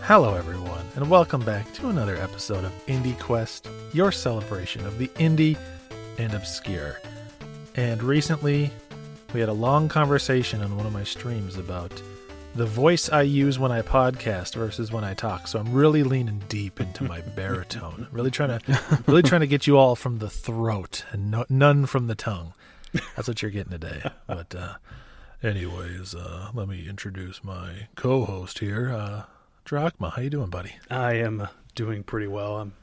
Hello, everyone, and welcome back to another episode of IndieQuest, your celebration of the indie and obscure. And recently, we had a long conversation on one of my streams about the voice I use when I podcast versus when I talk. So I'm really leaning deep into my baritone, really trying to get you all from the throat and none from the tongue. That's what you're getting today. But anyways, let me introduce my co-host here. Drachma, how you doing, buddy? I am doing pretty well. I'm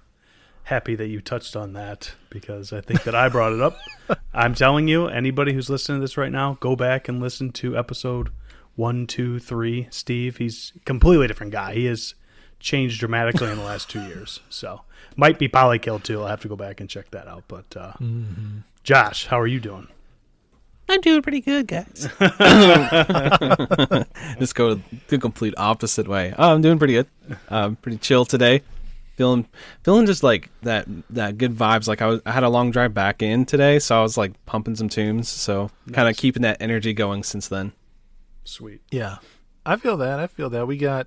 happy that you touched on that because I think that I brought it up. I'm telling you, anybody who's listening to this right now, go back and listen to episode 1, 2, 3. Steve, he's a completely different guy. He has changed dramatically in the last 2 years. So might be Polykill too. I'll have to go back and check that out. But Josh, how are you doing? I'm doing pretty good, guys. Just go the complete opposite way. Oh, I'm doing pretty good. Pretty chill today. Feeling just like that good vibes. Like I had a long drive back in today, so I was like pumping some tunes. So kind of keeping that energy going since then. Sweet. Yeah, I feel that.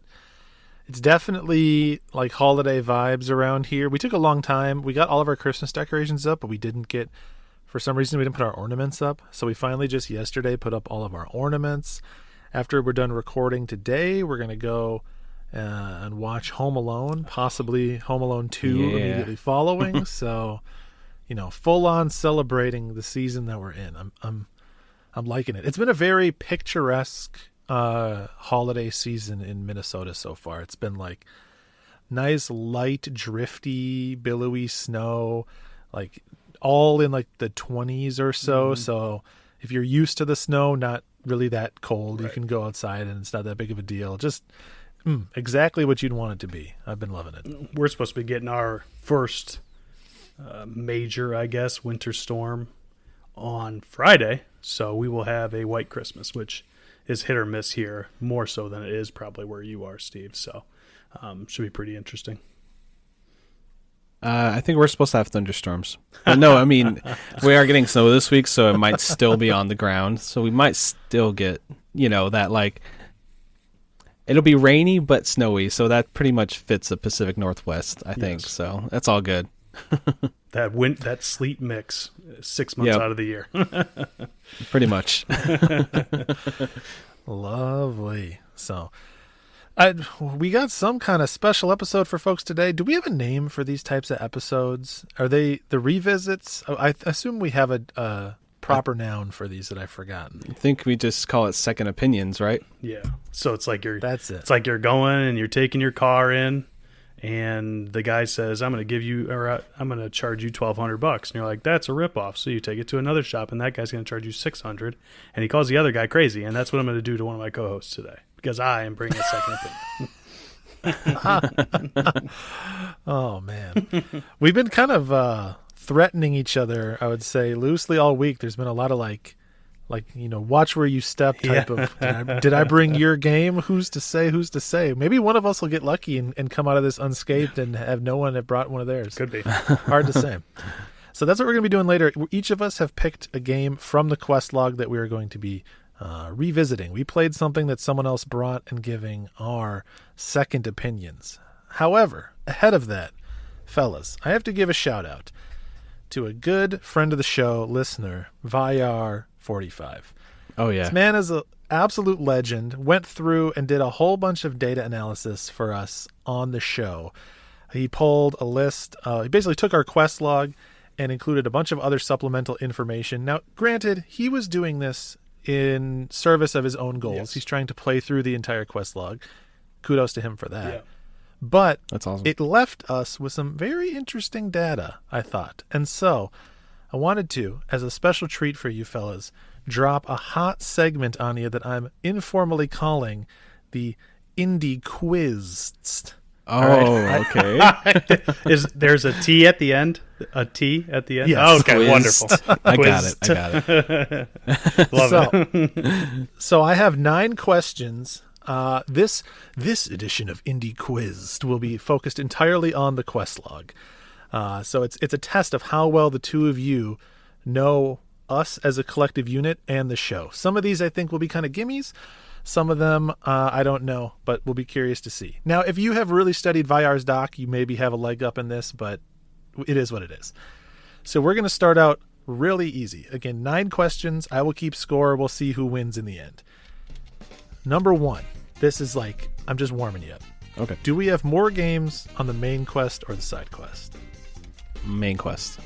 It's definitely like holiday vibes around here. We took a long time. We got all of our Christmas decorations up, but we didn't get. For some reason, we didn't put our ornaments up, so we finally just yesterday put up all of our ornaments. After we're done recording today, we're going to go and watch Home Alone, possibly Home Alone 2 immediately following. So, full on celebrating the season that we're in. I'm liking it. It's been a very picturesque holiday season in Minnesota so far. It's been like nice, light, drifty, billowy snow, like all in like the 20s or so. So if you're used to the snow, not really that cold, you can go outside and it's not that big of a deal. Just exactly what you'd want it to be. I've been loving it. We're supposed to be getting our first major, I guess, winter storm on Friday. So we will have a white Christmas, which is hit or miss here, more so than it is probably where you are, Steve. So should be pretty interesting. I think we're supposed to have thunderstorms. But no, I mean, we are getting snow this week, so it might still be on the ground. So we might still get, that like, it'll be rainy but snowy. So that pretty much fits the Pacific Northwest, I think. So that's all good. That sleet mix 6 months out of the year. Pretty much. Lovely. So we got some kind of special episode for folks today. Do we have a name for these types of episodes? Are they the revisits? I assume we have a proper noun for these that I've forgotten. I think we just call it second opinions, right? Yeah. So it's like That's it. It's like you're going and you're taking your car in, and the guy says, I'm going to charge you $1,200. And you're like, that's a ripoff. So you take it to another shop, and that guy's going to charge you $600. And he calls the other guy crazy. And that's what I'm going to do to one of my co-hosts today, because I am bringing a second opinion. Oh, man. We've been kind of threatening each other, I would say, loosely all week. There's been a lot of like watch where you step type of, did I bring your game? Who's to say? Maybe one of us will get lucky and come out of this unscathed and have no one have brought one of theirs. Could be. Hard to say. So that's what we're going to be doing later. Each of us have picked a game from the quest log that we are going to be revisiting. We played something that someone else brought and giving our second opinions. However, ahead of that, fellas, I have to give a shout out to a good friend of the show, listener, Vyar45. Oh, yeah. This man is an absolute legend, went through and did a whole bunch of data analysis for us on the show. He pulled a list. He basically took our quest log and included a bunch of other supplemental information. Now, granted, he was doing this in service of his own goals. Yes. He's trying to play through the entire quest log. Kudos to him for that. Yeah. But that's awesome. It left us with some very interesting data, I thought. And so I wanted to, as a special treat for you fellas, drop a hot segment on you that I'm informally calling the Indie Quiz. Oh, okay. There's a T at the end? A T at the end? Yes. Oh, okay, Quizzed. wonderful. I got it. Love it. So I have 9 questions. This edition of Indie Quiz will be focused entirely on the quest log. So it's a test of how well the two of you know us as a collective unit and the show. Some of these I think will be kind of gimmies. Some of them, I don't know, but we'll be curious to see. Now, if you have really studied Vyar's doc, you maybe have a leg up in this, but it is what it is. So we're going to start out really easy. Again, 9 questions. I will keep score. We'll see who wins in the end. Number 1. This is like, I'm just warming you up. Okay. Do we have more games on the main quest or the side quest? Main quest.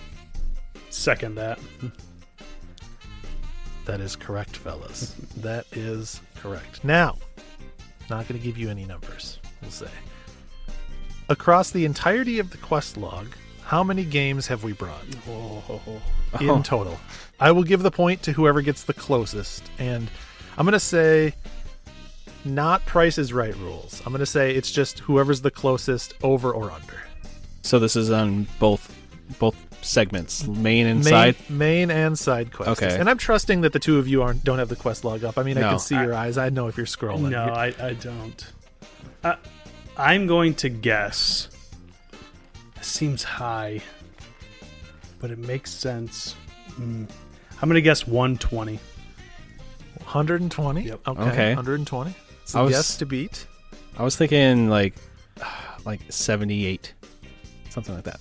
Second that. That is correct, fellas. That is correct. Now, not going to give you any numbers, we'll say. Across the entirety of the quest log, how many games have we brought in total? I will give the point to whoever gets the closest. And I'm going to say not Price is Right rules. I'm going to say it's just whoever's the closest, over or under. So this is on both segments, main and side? Main and side quests. Okay. And I'm trusting that the two of you don't have the quest log up. I mean, I No. can see your eyes. I know if you're scrolling. No, I don't. I'm going to guess. This seems high, but it makes sense. I'm going to guess 120. 120? Yep. Okay. 120. It's a guess to beat. I was thinking like 78, something like that.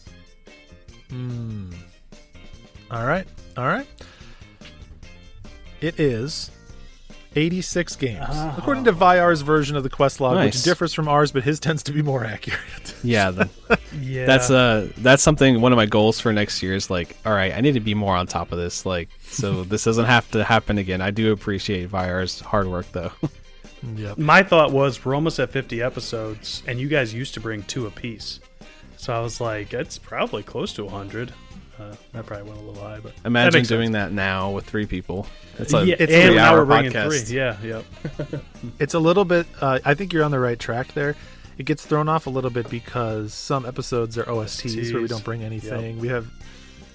All right. It is 86 games. According to Vyar's version of the quest log, Nice. which differs from ours, but his tends to be more accurate. Yeah, Yeah. that's something. One of my goals for next year is like, all right, I need to be more on top of this. Like, so this doesn't have to happen again. I do appreciate Vyar's hard work, though. Yep. My thought was we're almost at 50 episodes, and you guys used to bring 2 apiece. So I was like, it's probably close to 100. That probably went a little high, but Imagine makes doing sense. that now with 3 people. It's Yeah, it's and now 3-hour we're bringing podcast. 3. Yeah, yep. It's a little bit, I think you're on the right track there. It gets thrown off a little bit because some episodes are OSTs where we don't bring anything. We have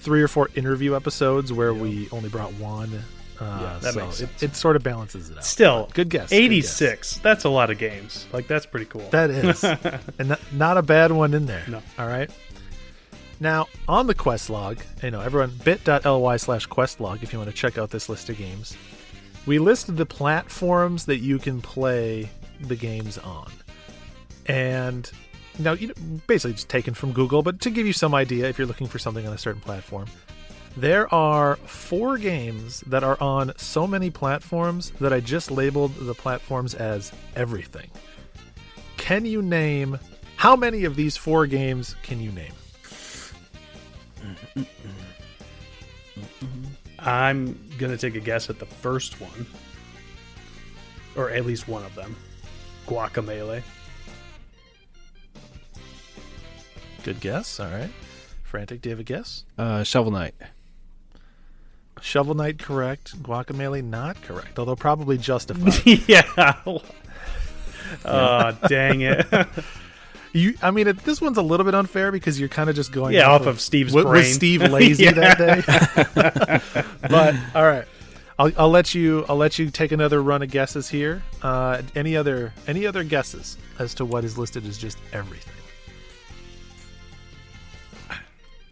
3 or 4 interview episodes where we only brought 1. that makes sense. It sort of balances it out. Still, Good guess. 86. That's a lot of games. Like, that's pretty cool. That is. And not a bad one in there. No. All right. Now, on the quest log, everyone, bit.ly/questlog if you want to check out this list of games. We listed the platforms that you can play the games on. And now, basically just taken from Google, but to give you some idea if you're looking for something on a certain platform, there are 4 games that are on so many platforms that I just labeled the platforms as everything. Can you name, how many of these 4 games can you name? I'm going to take a guess at the first one, or at least one of them. Guacamelee. Good guess. All right. Frantic, do you have a guess? Shovel Knight. Shovel Knight correct. Guacamelee not correct, although probably justified. Yeah. Oh, dang it. This one's a little bit unfair because you're kind of just going off of Steve's brain. Was Steve lazy that day? But all right, I'll let you take another run of guesses here. Any other guesses as to what is listed as just everything?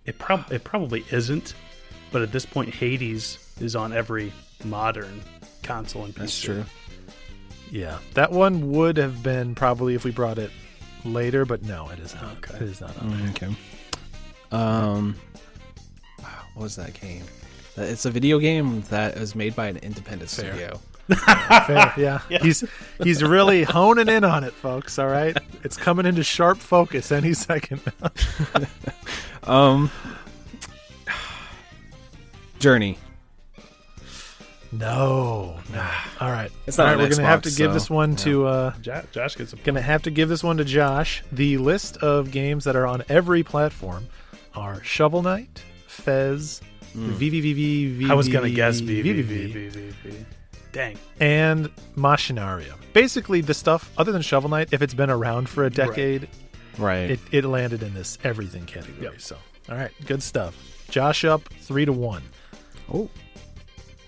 It probably isn't, but at this point, Hades is on every modern console and PC. That's true. Yeah, that one would have been probably if we brought it later, but no, it is not. Okay. It is not on there. Okay. What was that game? It's a video game that is made by an independent studio. Fair, yeah. He's really honing in on it, folks. All right, it's coming into sharp focus any second. Journey. No. All right. It's not All on right, we're gonna have Xbox, to give so, this one to Josh gets a gonna have to give this one to Josh. The list of games that are on every platform are Shovel Knight, Fez, VVVV. I was going to guess VVVV. Dang. And Machinaria. Basically, the stuff other than Shovel Knight, if it's been around for a decade, Right. it landed in this everything category. Yep. So, all right, good stuff. Josh up 3-1. Oh.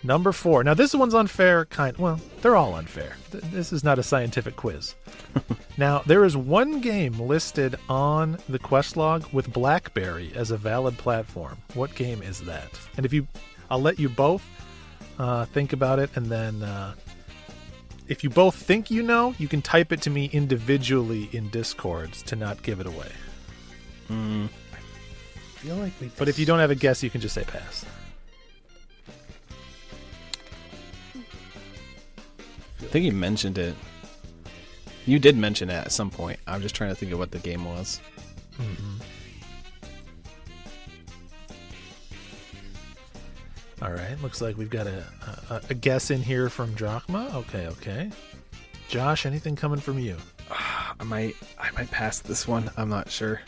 Number 4. Now, this one's unfair. Well, they're all unfair. This is not a scientific quiz. Now, there is one game listed on the quest log with BlackBerry as a valid platform. What game is that? And I'll let you both think about it, and then if you both think you know, you can type it to me individually in Discord to not give it away. I feel like But if you don't have a guess, you can just say pass. I think you mentioned it. You did mention it at some point. I'm just trying to think of what the game was. All right, looks like we've got a guess in here from Drachma. Okay. Josh, anything coming from you? I might pass this one. I'm not sure.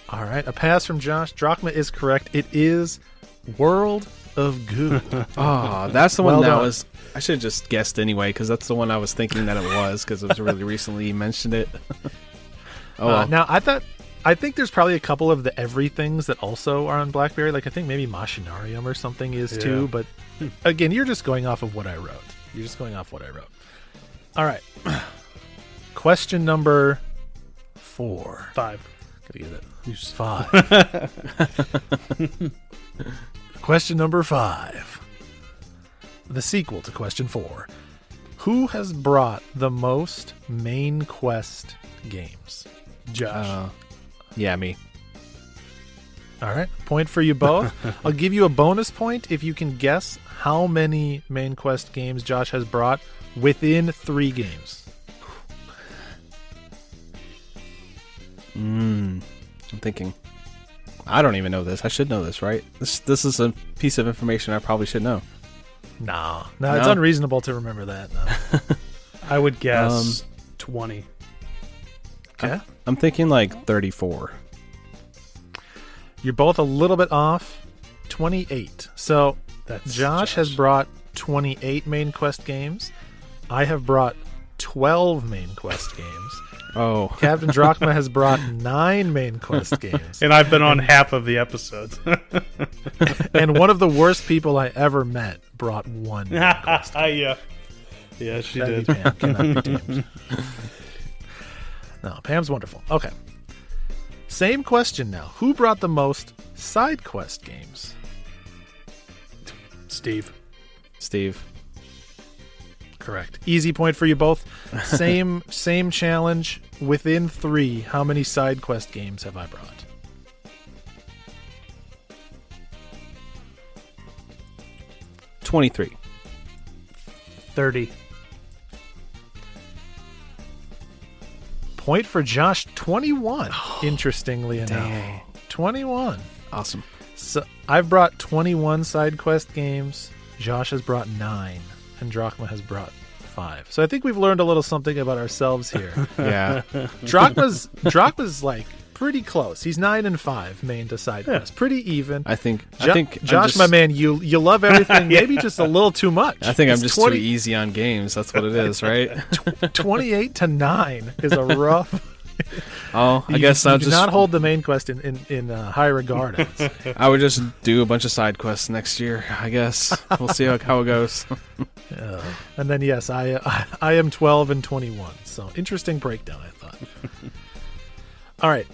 All right, a pass from Josh. Drachma is correct. It is World of Goo. Oh, that's the one Well that done. was. I should have just guessed anyway, because that's the one I was thinking that it was, because it was really recently you mentioned it. Oh, well. Now, I think there's probably a couple of the everythings that also are on BlackBerry. Like I think maybe Machinarium or something is too. But again, you're just going off of what I wrote. All right. Question number 4. 5. Gotta get it. 5. Question number 5. The sequel to question 4. Who has brought the most main quest games? Josh. Yeah, me. All right. Point for you both. I'll give you a bonus point if you can guess how many main quest games Josh has brought within 3 games. I'm thinking. I don't even know this. I should know this, right? This is a piece of information I probably should know. No, it's unreasonable to remember that. No. I would guess 20. Okay. I'm thinking like 34. You're both a little bit off. 28. So That's Josh has brought 28 main quest games. I have brought 12 main quest games. Oh. Captain Drachma has brought 9 main quest games. And I've been on half of the episodes. And one of the worst people I ever met brought 1 main quest. Yeah, she That'd did. be Pam. Cannot be tamed. No, Pam's wonderful. Okay. Same question now. Who brought the most side quest games? Steve. Correct. Easy point for you both. Same challenge. Within 3, how many side quest games have I brought? $23. 30. Point for Josh, 21. Interestingly enough. Dang. 21. Awesome. So I've brought 21 side quest games. Josh has brought 9, and Drachma has brought 5. So I think we've learned a little something about ourselves here. Yeah. Drachma's like pretty close. He's 9 and 5 main to side quest. Pretty even. I think Josh, my man, you love everything. Maybe just a little too much. I think I'm It's just 20 too easy on games. That's what it is, right? 28 to 9 is a rough. Oh, I You guess I'll do just not hold the main quest in high regard. I would say. I would just do a bunch of side quests next year. I guess we'll see how it goes. And then yes, I am 12 and 21. So interesting breakdown, I thought. All right,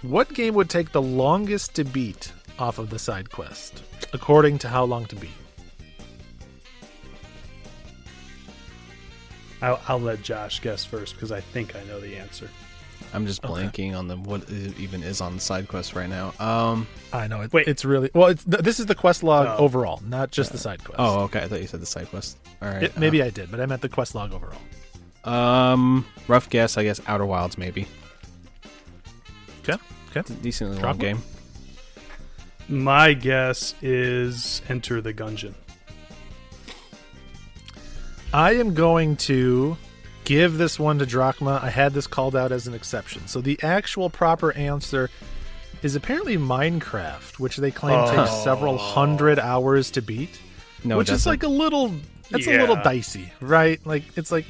what game would take the longest to beat off of the side quest, according to how long to beat? I'll let Josh guess first because I think I know the answer. I'm just blanking on what it even is on the side quest right now. I know Wait. it's really well. This is the quest log overall, not just the side quest. Oh, okay. I thought you said the side quest. All right. Maybe I did, but I meant the quest log overall. Rough guess. I guess Outer Wilds maybe. Okay. It's a decently long Drachma? game. My guess is Enter the Gungeon. I am going to give this one to Drachma. I had this called out as an exception. So the actual proper answer is apparently Minecraft, which they claim takes several hundred hours to beat. No, which it is doesn't. like a little dicey, right? Like it's like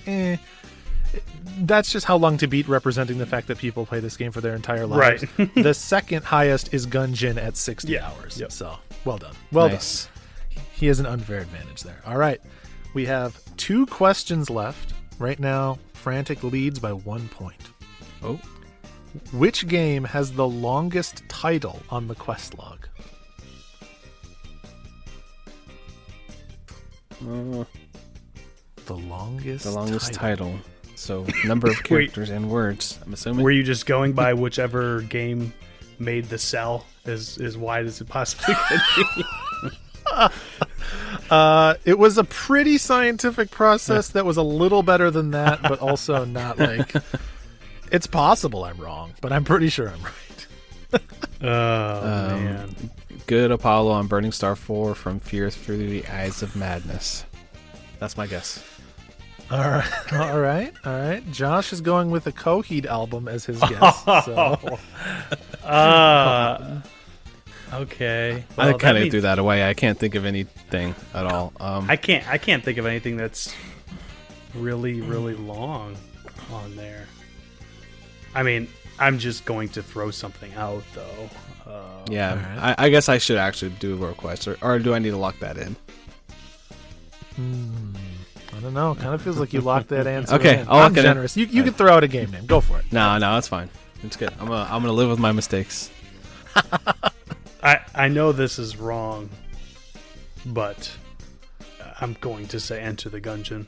that's just how long to beat, representing the fact that people play this game for their entire lives. Right. The second highest is Gungeon at 60 hours. Yep. So well done. Well Nice. done. He has an unfair advantage there. All right. We have 2 questions left. Right now, Frantic leads by 1 point. Oh, Which game has the longest title on the quest log? The longest title. So number of characters and words. I'm assuming. Were you just going by whichever game made the cell as wide as it possibly could be? It was a pretty scientific process that was a little better than that, but also not like. It's possible I'm wrong, but I'm pretty sure I'm right. Man. Good Apollo on Burning Star 4 from Fear Through the Eyes of Madness. That's my guess. All right. Josh is going with a Coheed album as his guess. So. Okay. I kind of threw that away. I can't think of anything at all. I can't think of anything that's really long on there. I mean, I'm just going to throw something out though. Yeah, right. I guess I should actually do a request, or do I need to lock that in? I don't know. Kind of feels like you locked that answer. Okay, in. I'll I'm lock it generous. in. You can throw out a game name. Go for it. No, that's fine. It's good. I'm gonna live with my mistakes. I know this is wrong, but I'm going to say Enter the Gungeon.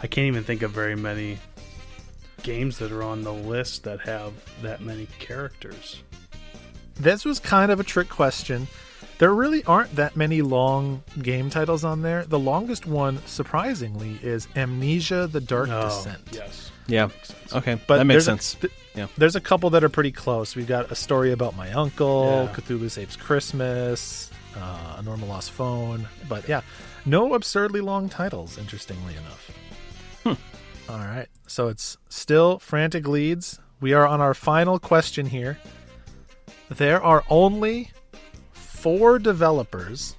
I can't even think of very many games that are on the list that have that many characters. This was kind of a trick question. There really aren't that many long game titles on there. The longest one, surprisingly, is Amnesia: The Dark Descent. Yes. Yeah. Okay, but that makes sense. Yeah. There's a couple that are pretty close. We've got A Story About My Uncle, Yeah. Cthulhu Saves Christmas, A Normal Lost Phone. But yeah, no absurdly long titles, interestingly enough. All right. So it's still Frantic Leads. We are on our final question here. There are only 4 developers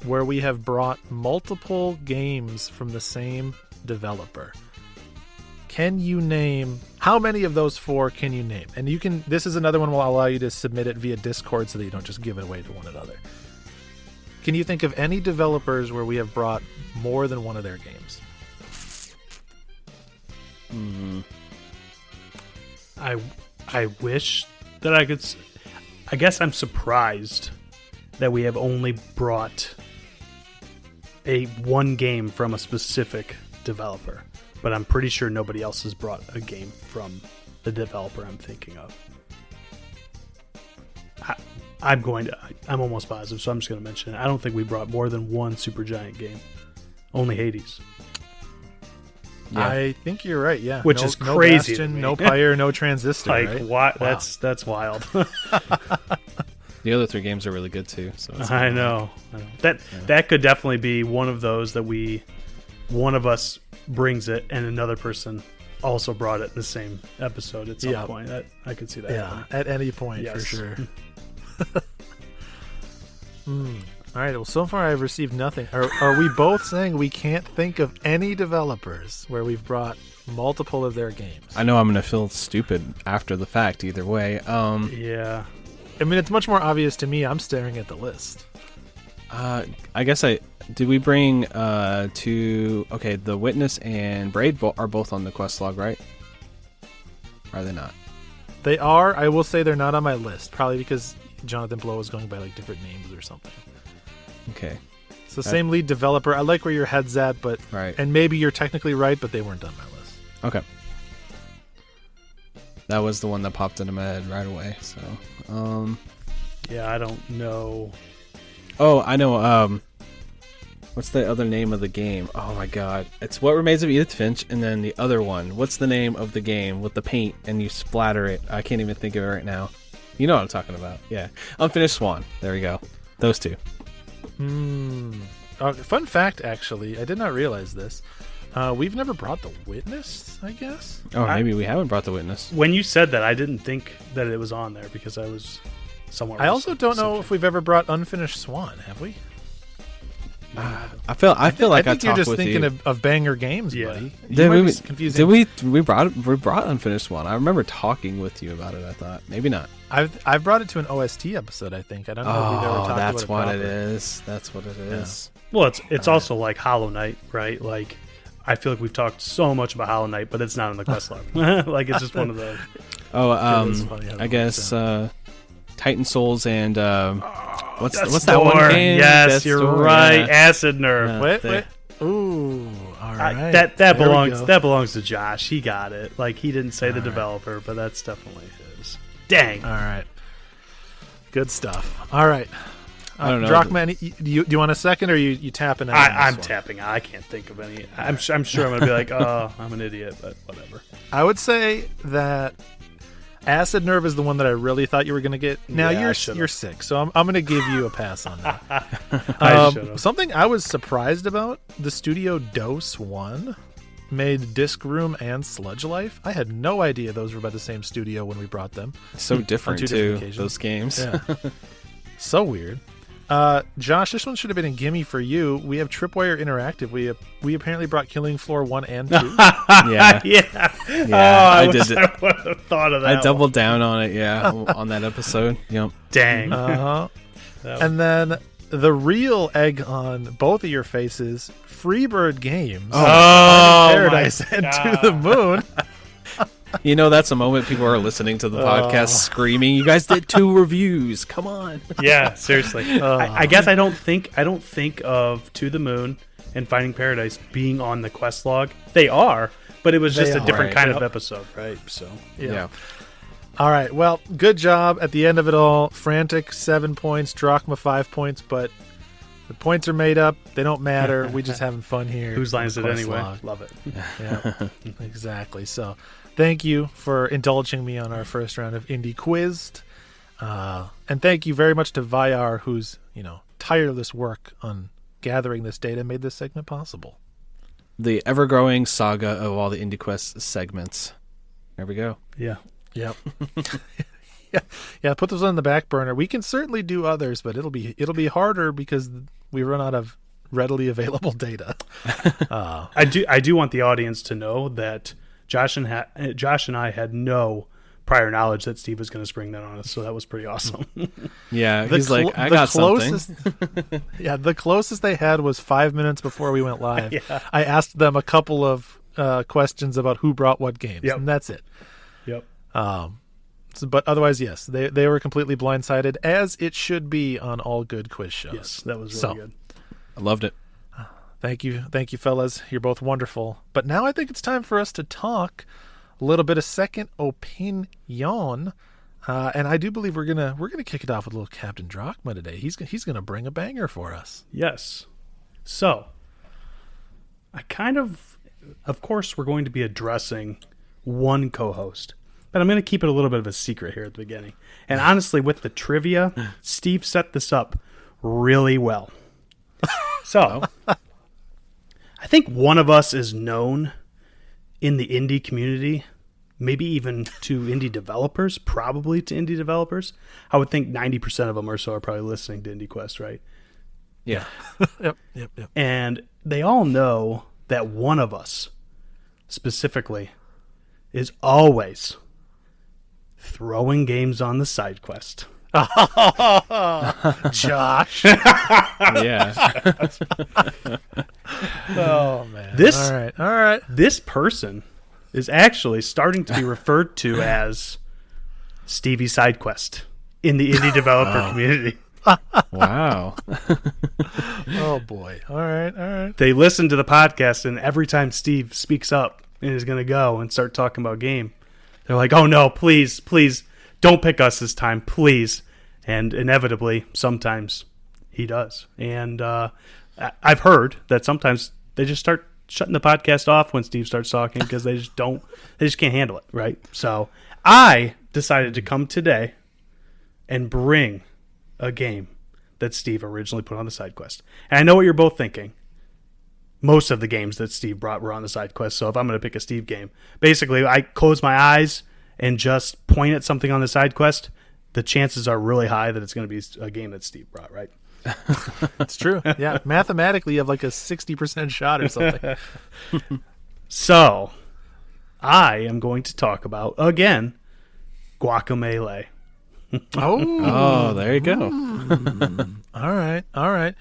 where we have brought multiple games from the same developer. Can you name how many of those 4 can you name? And you can. This is another one will allow you to submit it via Discord so that you don't just give it away to one another. Can you think of any developers where we have brought more than one of their games? I wish that I could. I guess I'm surprised that we have only brought one game from a specific developer, but I'm pretty sure nobody else has brought a game from the developer I'm thinking of. I'm almost positive, so I'm just going to mention it. I don't think we brought more than one Supergiant game. Only Hades. Yeah. I think you're right. Yeah, which is crazy. No Bastion, no Pyre, no Transistor. Like right? what? Wow. That's wild. The other 3 games are really good too. So I know. That could definitely be one of those that one of us brings it and another person also brought it in the same episode at some point. I could see that. Yeah, at any point for sure. All right. Well, so far I've received nothing. Are we both saying we can't think of any developers where we've brought multiple of their games? I know I'm going to feel stupid after the fact either way. Yeah. I mean, it's much more obvious to me. I'm staring at the list. I guess did we bring The Witness and Braid are both on the quest log, right? Or are they not? They are. I will say they're not on my list, probably because Jonathan Blow was going by like different names or something. Okay. So same lead developer. I like where your head's at, but right. And maybe you're technically right, but they weren't on my list. Okay. That was the one that popped into my head right away. So, yeah, I don't know. Oh, I know. What's the other name of the game? Oh my god, it's What Remains of Edith Finch, and then the other one. What's the name of the game with the paint and you splatter it? I can't even think of it right now. You know what I'm talking about? Yeah, Unfinished Swan. There we go. Those 2. Fun fact, actually, I did not realize this. We've never brought The Witness, I guess. Oh, maybe we haven't brought The Witness. When you said that, I didn't think that it was on there because I was somewhere. I also don't know if we've ever brought Unfinished Swan. Have we? I feel like I think you're talked just with thinking you. of banger games, buddy. Did we brought Unfinished One? I remember talking with you about it. I thought maybe not. I've brought it to an OST episode. I think I don't know if we've ever talked about it. That's what it is. That's what it is. Yeah. Well, it's also like Hollow Knight, right? Like I feel like we've talked so much about Hollow Knight, but it's not on the quest log. Like it's just one of the. Oh, I guess Titan Souls and what's that one game? Yes, Death's you're Door, right. yeah. Acid Nerf. Wait. Ooh, all right. That There we belongs go. that belongs to Josh. He got it. Like, he didn't say the developer, but that's definitely his. Dang. All right. Good stuff. All right. I don't know. Drachman, do you want a second, or you tapping out? on I'm this one? tapping. I can't think of any. I'm sure I'm going to be like, oh, I'm an idiot, but whatever. I would say that Acid Nerve is the one that I really thought you were going to get. Now Yeah, I you're should've. sick, so I'm going to give you a pass on that. I should've. Something I was surprised about: the studio Dose 1 made Disc Room and Sludge Life. I had no idea those were by the same studio when we brought them. So different two too. different occasions. Those games. Yeah. So weird. Josh, this one should have been a gimme for you. We have Tripwire Interactive. We apparently brought Killing Floor 1 and 2. Yeah. Yeah. I I did. I would have thought of that. I doubled down on it. Yeah, on that episode. Yep. Dang. Uh-huh. That And then the real egg on both of your faces, Freebird Games. Oh, Paradise my and God. To the Moon. You know, that's a moment people are listening to the podcast screaming, "You guys did 2 reviews! Come on!" Yeah, seriously. I guess I don't think of To the Moon and Finding Paradise being on the quest log. They are, but it was just They a different are, kind yep. of episode, right? So Yeah. All right. Well, good job at the end of it all. Frantic 7 points, Drachma 5 points, but the points are made up. They don't matter. We just having fun here. whose line is it Quest anyway? log. Love it. Yeah, exactly. So, thank you for indulging me on our first round of Indie Quizzed, and thank you very much to Vyar, whose tireless work on gathering this data made this segment possible. The ever-growing saga of all the IndieQuest segments. There we go. Yeah. Yep. yeah. Put those on the back burner. We can certainly do others, but it'll be harder because we run out of readily available data. I do want the audience to know that Josh and I had no prior knowledge that Steve was going to spring that on us, so that was pretty awesome. Yeah, he's like, I got something. Yeah, the closest they had was 5 minutes before we went live. Yeah. I asked them a couple of questions about who brought what games, Yep. and that's it. Yep. But otherwise, yes, they were completely blindsided, as it should be on all good quiz shows. Yes, that was really So, good. I loved it. Thank you, fellas. You're both wonderful. But now I think it's time for us to talk a little bit of second opinion, and I do believe we're gonna kick it off with a little Captain Drachma today. He's gonna bring a banger for us. Yes. So, I of course, we're going to be addressing one co-host, but I'm going to keep it a little bit of a secret here at the beginning. And honestly, with the trivia, Steve set this up really well. So, I think one of us is known in the indie community, maybe even to indie developers, probably to indie developers. I would think 90% of them or so are probably listening to IndieQuest, right? Yeah. Yep. And they all know that one of us, specifically, is always throwing games on the side quest. Josh. Yeah. Oh man. This- All right. This person is actually starting to be referred to as Stevie SideQuest in the indie developer community. Wow. Oh boy. All right. They listen to the podcast, and every time Steve speaks up and is going to go and start talking about game, they're like, "Oh no, please, don't pick us this time, please." And inevitably, sometimes he does. And I've heard that sometimes they just start shutting the podcast off when Steve starts talking because they just can't handle it, right? So I decided to come today and bring a game that Steve originally put on the side quest. And I know what you're both thinking. Most of the games that Steve brought were on the side quest, so if I'm going to pick a Steve game, basically I close my eyes and just point at something on the side quest, the chances are really high that it's going to be a game that Steve brought, right? That's true. Yeah. Mathematically, you have like a 60% shot or something. So, I am going to talk about, again, Guacamelee. Oh, there you go. All right.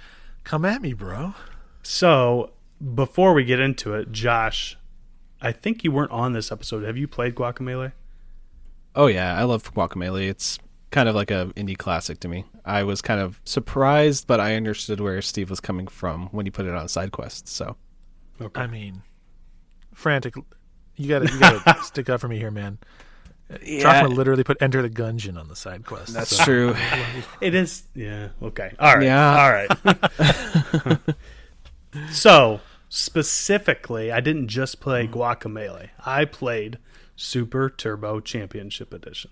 Come at me, bro. So, before we get into it, Josh, I think you weren't on this episode. Have you played Guacamelee? Oh yeah, I love Guacamelee. It's kind of like a indie classic to me. I was kind of surprised, but I understood where Steve was coming from when he put it on side quest. So Okay. I mean, frantic. You gotta stick up for me here, man. Drachma literally put Enter the Gungeon on the side quest. That's true. It is. Yeah. Okay. All right. Yeah. All right. So, specifically, I didn't just play Guacamelee. I played Super Turbo Championship Edition.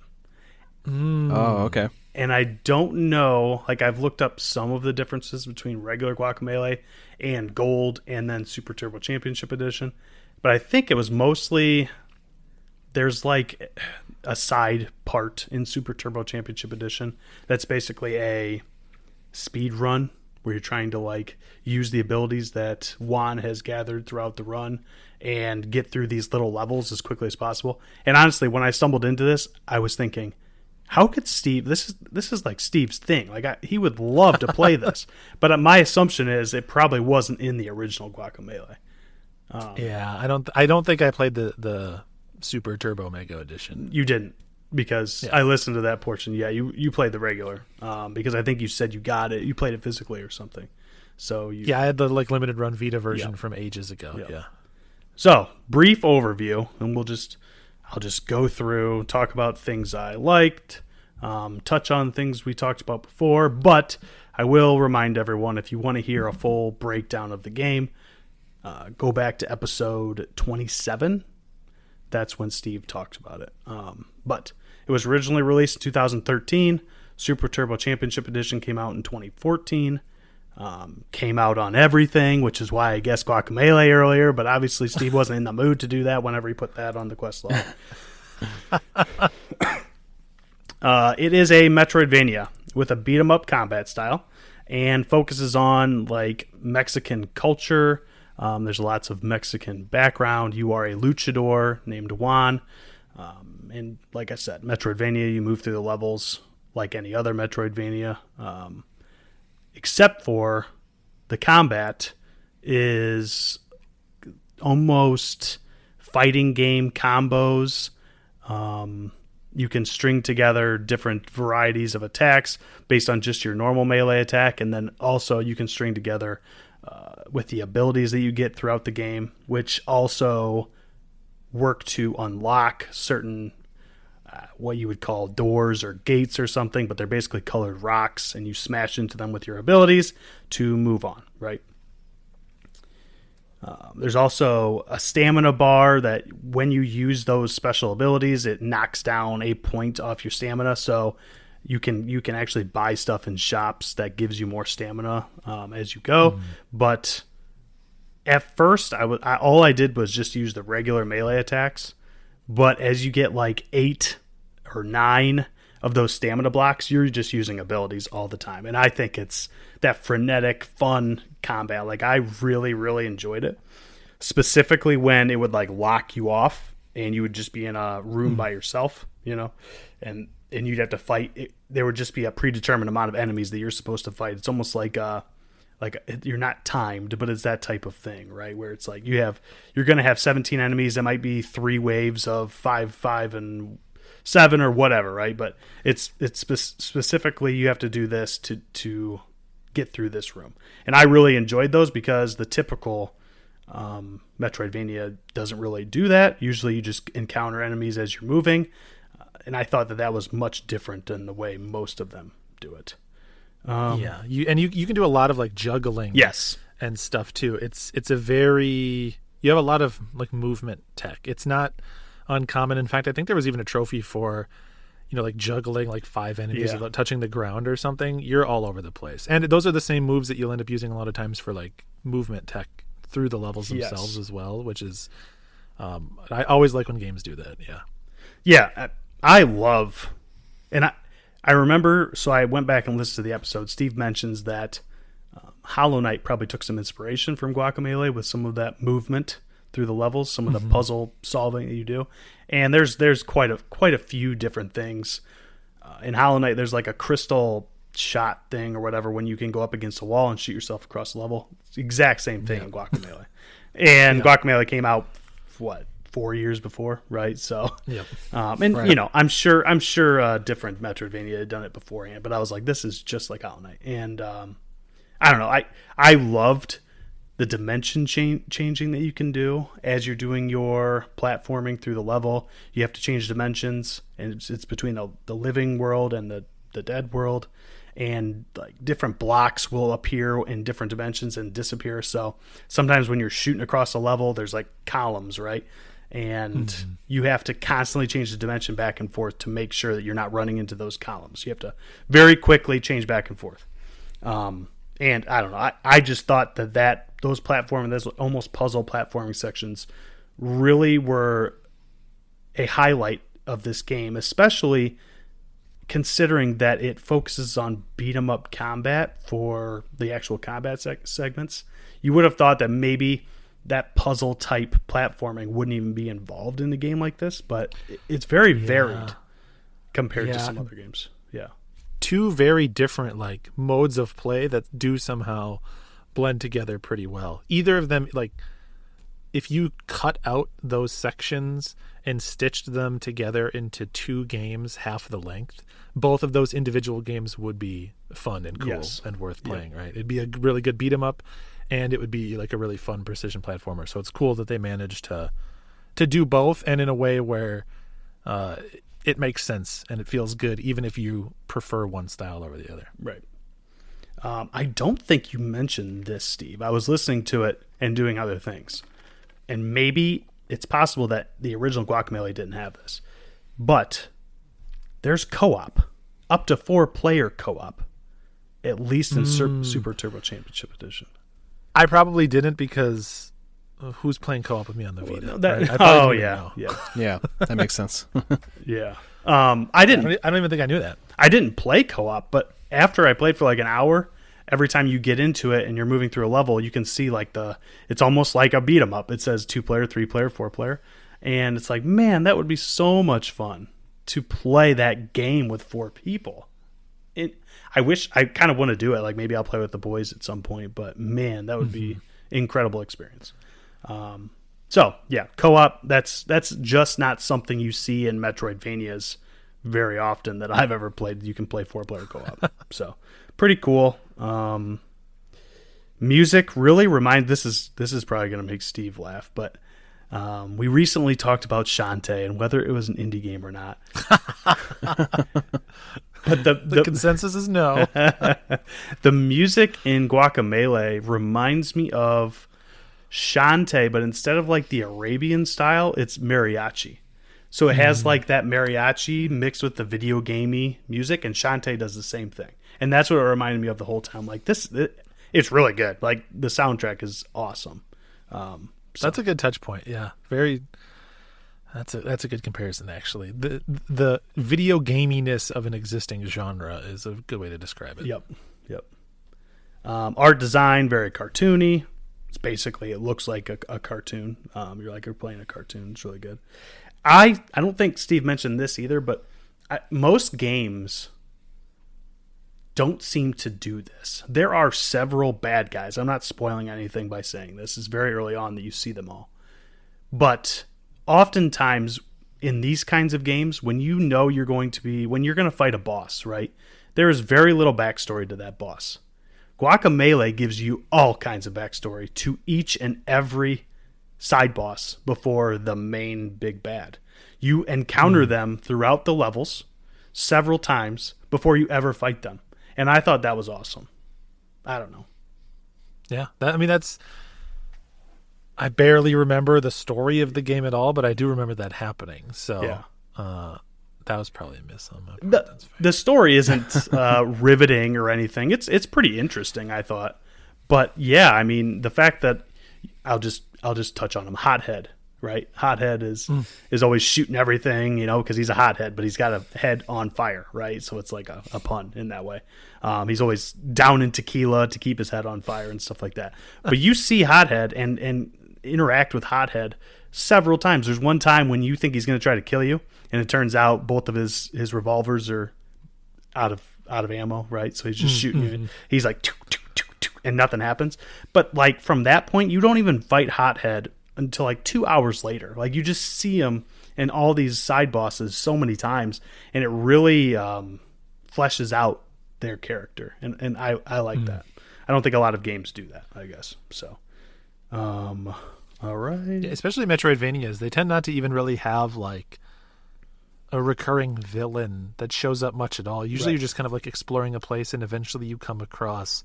Oh, okay. And I don't know, like I've looked up some of the differences between regular Guacamelee and Gold and then Super Turbo Championship Edition. But I think it was mostly, there's like a side part in Super Turbo Championship Edition that's basically a speed run where you're trying to like use the abilities that Juan has gathered throughout the run and get through these little levels as quickly as possible. And honestly, when I stumbled into this, I was thinking, how could Steve? This is like Steve's thing. Like he would love to play this, but my assumption is it probably wasn't in the original Guacamelee. Yeah, I don't think I played the Super Turbo Mega Edition. You didn't, because I listened to that portion. Yeah, you played the regular, because I think you said you got it. You played it physically or something. So I had the like limited run Vita version from ages ago. Yeah. So brief overview, and I'll just go through, talk about things I liked, touch on things we talked about before, but I will remind everyone, if you want to hear a full breakdown of the game, go back to episode 27. That's when Steve talked about it. But it was originally released in 2013. Super Turbo Championship Edition came out in 2014. Came out on everything, which is why I guessed Guacamelee earlier, but obviously Steve wasn't in the mood to do that whenever he put that on the quest log. It is a Metroidvania with a beat-em-up combat style and focuses on like Mexican culture. There's lots of Mexican background. You are a luchador named Juan. And like I said, Metroidvania, you move through the levels like any other Metroidvania. Except for the combat is almost fighting game combos. You can string together different varieties of attacks based on just your normal melee attack, and then also you can string together with the abilities that you get throughout the game, which also work to unlock certain what you would call doors or gates or something, but they're basically colored rocks, and you smash into them with your abilities to move on, right? There's also a stamina bar that when you use those special abilities, it knocks down a point off your stamina, so you can actually buy stuff in shops that gives you more stamina as you go. But at first, all I did was just use the regular melee attacks, but as you get like 8 or 9 of those stamina blocks, you're just using abilities all the time. And I think it's that frenetic, fun combat. Like, I really, really enjoyed it. Specifically when it would like lock you off and you would just be in a room by yourself, and you'd have to fight. There would just be a predetermined amount of enemies that you're supposed to fight. It's almost like you're not timed, but it's that type of thing, right? Where it's like you're going to have 17 enemies. That might be 3 waves of 5, 5, and 7 or whatever, right? But it's specifically you have to do this to get through this room. And I really enjoyed those because the typical Metroidvania doesn't really do that. Usually you just encounter enemies as you're moving. And I thought that was much different than the way most of them do it. You can do a lot of like juggling, yes, and stuff too. You have a lot of like movement tech. It's not uncommon. In fact, I think there was even a trophy for, like juggling like 5 enemies without touching the ground or something. You're all over the place, and those are the same moves that you'll end up using a lot of times for like movement tech through the levels themselves as well. Which is, I always like when games do that. Yeah, I love, and I remember, so I went back and listened to the episode. Steve mentions that Hollow Knight probably took some inspiration from Guacamelee with some of that movement through the levels, some of the puzzle solving that you do. And there's quite a few different things. In Hollow Knight, there's like a crystal shot thing or whatever when you can go up against a wall and shoot yourself across the level. It's the exact same thing in Guacamelee. And Guacamelee came out, 4 years before, right? So, I'm sure different Metroidvania had done it beforehand, but I was like, this is just like Hollow Knight. And I don't know, I loved the dimension changing that you can do as you're doing your platforming through the level. You have to change dimensions, and it's between the living world and the dead world, and like different blocks will appear in different dimensions and disappear. So sometimes when you're shooting across a level, there's like columns, right? And you have to constantly change the dimension back and forth to make sure that you're not running into those columns. You have to very quickly change back and forth. And I don't know, I just thought that those platforming, those almost puzzle platforming sections really were a highlight of this game, especially considering that it focuses on beat 'em up combat for the actual combat segments. You would have thought that maybe that puzzle type platforming wouldn't even be involved in a game like this, but it's very varied compared to some other games. Yeah. Two very different like modes of play that do somehow blend together pretty well. Either of them, like if you cut out those sections and stitched them together into two games half the length, both of those individual games would be fun and cool and worth playing, right? It'd be a really good beat 'em up, and it would be like a really fun precision platformer. So it's cool that they managed to do both, and in a way where it makes sense and it feels good, even if you prefer one style over the other. Right. I don't think you mentioned this, Steve. I was listening to it and doing other things, and maybe it's possible that the original Guacamelee didn't have this, but there's co-op, up to 4-player co-op, at least in Super Turbo Championship Edition. I probably didn't, because who's playing co-op with me on the Vita? Right? Yeah, that makes sense. Yeah. I don't even think I knew that. I didn't play co-op, but after I played for like an hour, every time you get into it and you're moving through a level, you can see like it's almost like a beat 'em up. It says 2-player, 3-player, 4-player. And it's like, man, that would be so much fun to play that game with 4 people. I wish I kind of want to do it. Like maybe I'll play with the boys at some point, but man, that would be incredible experience. So yeah, co-op, that's just not something you see in Metroidvanias very often that I've ever played. You can play 4-player co-op. So pretty cool. Music really this is probably going to make Steve laugh, but we recently talked about Shantae and whether it was an indie game or not. But the consensus is no. The music in Guacamelee reminds me of Shantae, but instead of like the Arabian style, it's mariachi. So it has like that mariachi mixed with the video gamey music, and Shantae does the same thing. And that's what it reminded me of the whole time. Like it's really good. Like the soundtrack is awesome. That's a good touch point. Yeah, very. That's a good comparison, actually. The video gaminess of an existing genre is a good way to describe it. Yep. Art design, very cartoony. It's basically, it looks like a cartoon. You're playing a cartoon. It's really good. I don't think Steve mentioned this either, but most games don't seem to do this. There are several bad guys. I'm not spoiling anything by saying this. It's very early on that you see them all. But oftentimes in these kinds of games, when you know you're going to fight a boss, right? There is very little backstory to that boss. Guacamelee gives you all kinds of backstory to each and every side boss before the main big bad. You encounter them throughout the levels several times before you ever fight them. And I thought that was awesome. I don't know. Yeah. I barely remember the story of the game at all, but I do remember that happening. So that was probably a miss on my part. The story isn't riveting or anything. It's pretty interesting, I thought. But yeah, I mean, the fact that I'll just touch on him. Hothead, right? Hothead is always shooting everything, because he's a hothead, but he's got a head on fire, right? So it's like a pun in that way. He's always down in tequila to keep his head on fire and stuff like that. But you see Hothead and interact with Hothead several times. There's one time when you think he's going to try to kill you, and it turns out both of his revolvers are out of ammo, right? So he's just shooting you. He's like, and nothing happens. But like from that point, you don't even fight Hothead until like 2 hours later. Like you just see him in all these side bosses so many times, and it really fleshes out their character. And I like that. I don't think a lot of games do that, I guess. So All right. Yeah, especially Metroidvanias, they tend not to even really have like a recurring villain that shows up much at all. Usually Right. you're just kind of like exploring a place and eventually you come across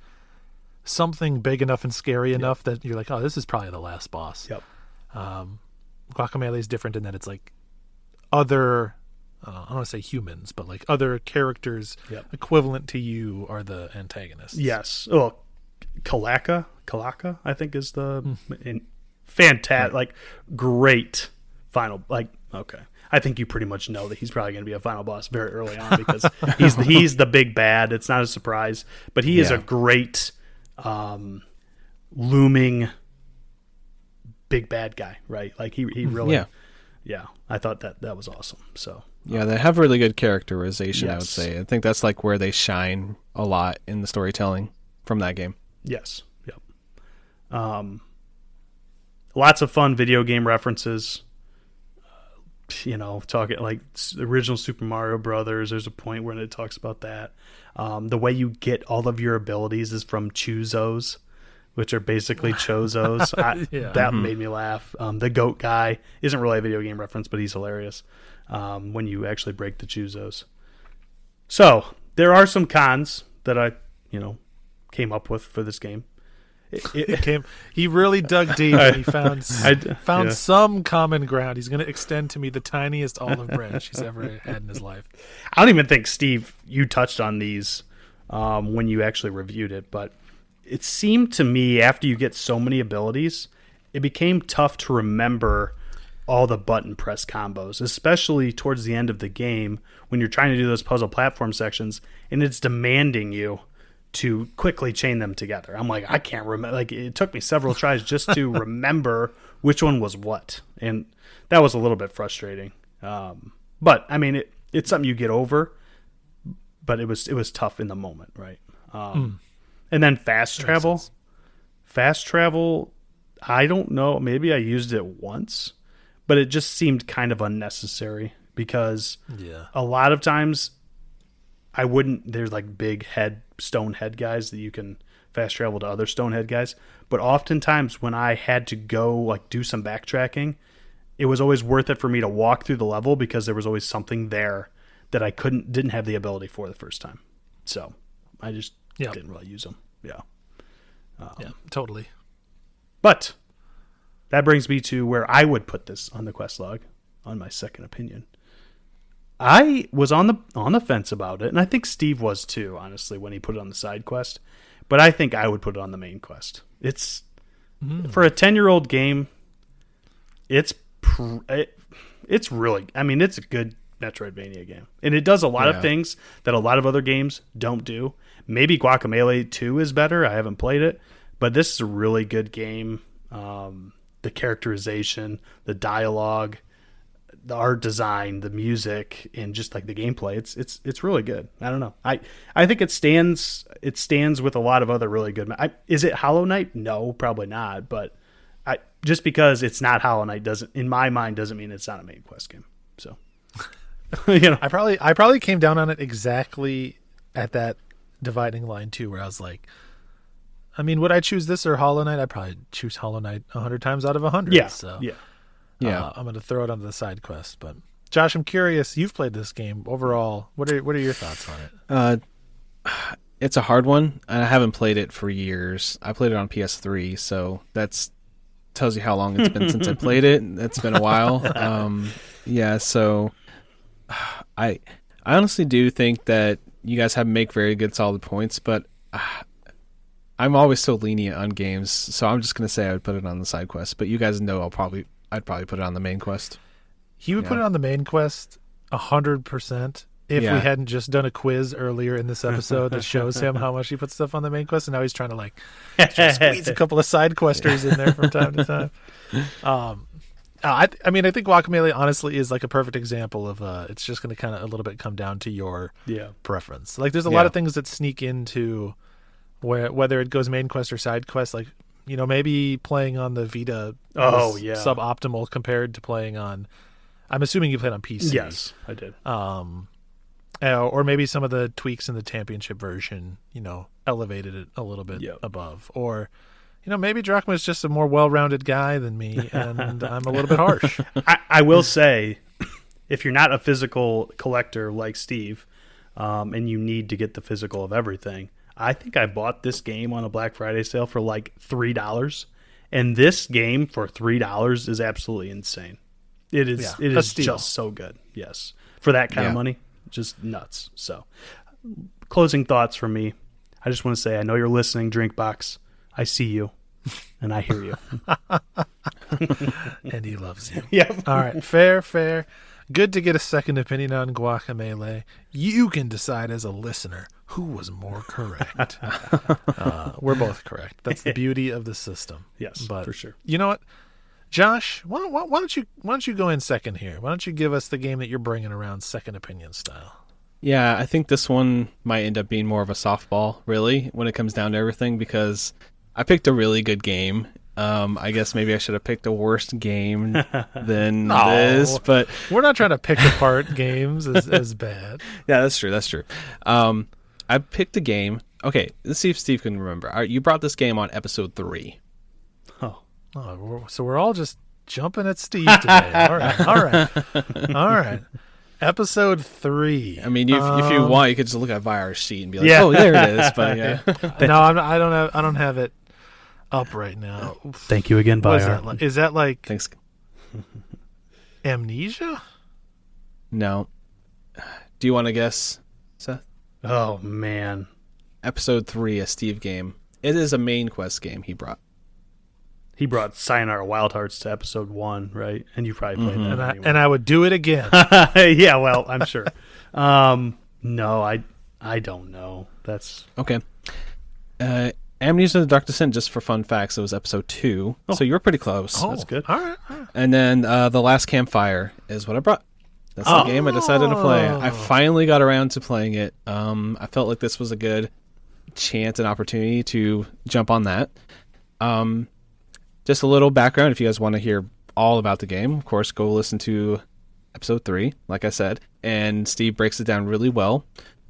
something big enough and scary enough that you're like, oh, this is probably the last boss. Yep. Guacamelee is different in that it's like other, I don't want to say humans, but like other characters Yep. equivalent to you are the antagonists. Yes. Oh, Kalaka, I think is the fantastic, like great final. Like, okay, I think you pretty much know that he's probably going to be a final boss very early on because he's the big bad. It's not a surprise, but he is a great looming big bad guy, right? Like he really, yeah. I thought that was awesome. So Yeah, they have really good characterization, I would Yes. say. I think that's like where they shine a lot in the storytelling from that game. yes, yep. Lots of fun video game references. Talking like original Super Mario Brothers. There's a point where it talks about that. The way you get all of your abilities is from Chuzos, which are basically Chozos. That made me laugh. The goat guy isn't really a video game reference, but he's hilarious when you actually break the Chuzos. So there are some cons that I, came up with for this game. He really dug deep and he found yeah. some common ground. He's going to extend to me the tiniest olive branch he's ever had in his life. I don't even think, Steve, you touched on these when you actually reviewed it, but it seemed to me after you get so many abilities, it became tough to remember all the button press combos, especially towards the end of the game when you're trying to do those puzzle platform sections and it's demanding you to quickly chain them together. I'm like, I can't remember. Like, it took me several tries just to remember which one was what. And that was a little bit frustrating. But I mean, it's something you get over, but it was tough in the moment. Right. And then fast travel, I don't know. Maybe I used it once, but it just seemed kind of unnecessary because a lot of times there's like big stone head guys that you can fast travel to other stone head guys. But oftentimes when I had to go like do some backtracking, it was always worth it for me to walk through the level because there was always something there that I didn't have the ability for the first time. So I just didn't really use them. Yeah. Yeah, totally. But that brings me to where I would put this on the quest log on my second opinion. I was on the fence about it, and I think Steve was too, honestly, when he put it on the side quest. But I think I would put it on the main quest. It's for a 10-year-old game. It's really. I mean, it's a good Metroidvania game, and it does a lot of things that a lot of other games don't do. Maybe Guacamelee 2 is better. I haven't played it, but this is a really good game. The characterization, the dialogue, the art design, the music, and just like the gameplay, it's really good. I don't know. I think it stands with a lot of other really good. Is it Hollow Knight? No, probably not. But just because it's not Hollow Knight in my mind doesn't mean it's not a main quest game. So I probably came down on it exactly at that dividing line too, where I was like, I mean, would I choose this or Hollow Knight? I'd probably choose Hollow Knight 100 times out of 100. Yeah, so Yeah. I'm going to throw it onto the side quest. But Josh, I'm curious. You've played this game overall. What are your thoughts on it? It's a hard one, and I haven't played it for years. I played it on PS3, so that's tells you how long it's been since I played it. It's been a while. So I honestly do think that you guys make very good, solid points, but I'm always so lenient on games, so I'm just going to say I would put it on the side quest. But you guys know I'd probably put it on the main quest. He would put it on the main quest 100% if we hadn't just done a quiz earlier in this episode that shows him how much he puts stuff on the main quest, and now he's trying to squeeze a couple of side questers in there from time to time. I think Guacamelee honestly is like a perfect example of it's just going to kind of a little bit come down to your preference. Like there's a lot of things that sneak into whether it goes main quest or side quest, like maybe playing on the Vita suboptimal compared to playing on. I'm assuming you played on PC. Yes, I did. Or maybe some of the tweaks in the championship version, elevated it a little bit above. Or, maybe Drachma's just a more well-rounded guy than me, and I'm a little bit harsh. I will say, if you're not a physical collector like Steve, and you need to get the physical of everything, I think I bought this game on a Black Friday sale for like $3, and this game for $3 is absolutely insane. It is. Yeah, it a is steal. just so good. Yes, for that kind of Yeah. money, just nuts. So, closing thoughts from me. I just want to say, I know you're listening, Drinkbox. I see you, and I hear you. And he loves you. Yep. All right, fair. Good to get a second opinion on Guacamelee. You can decide as a listener who was more correct. We're both correct. That's the beauty of the system. Yes, but for sure. You know what, Josh? Why don't you go in second here? Why don't you give us the game that you're bringing around, second opinion style? Yeah, I think this one might end up being more of a softball, really, when it comes down to everything, because I picked a really good game. I guess maybe I should have picked a worse game than this, but We're not trying to pick apart games as bad. yeah, that's true. I picked a game. Okay, let's see if Steve can remember. All right, you brought this game on episode 3. Oh, So we're all just jumping at Steve today. All right. Episode 3. I mean, if you want, you could just look at Virus sheet and be like, Yeah. "Oh, there it is." But yeah, No, I don't have it up right now. thank you again, What is Byar. that like? Is that like thanks. Amnesia? No, do you want to guess, Seth? Oh man, Episode 3, a Steve game. It is a main quest game he brought. he brought Sayonara Wild Hearts to episode 1, right? And you probably played that. anyway. And I would do it again. Yeah, well, I'm sure. No, I don't know. That's Okay. Amnesia: The Dark Descent, just for fun facts, it was episode 2, so you were pretty close. that's good. All right. And then The Last Campfire is what I brought. That's the game I decided to play. I finally got around to playing it. I felt like this was a good chance and opportunity to jump on that. Just a little background, if you guys want to hear all about the game, of course, go listen to episode 3, like I said, and Steve breaks it down really well.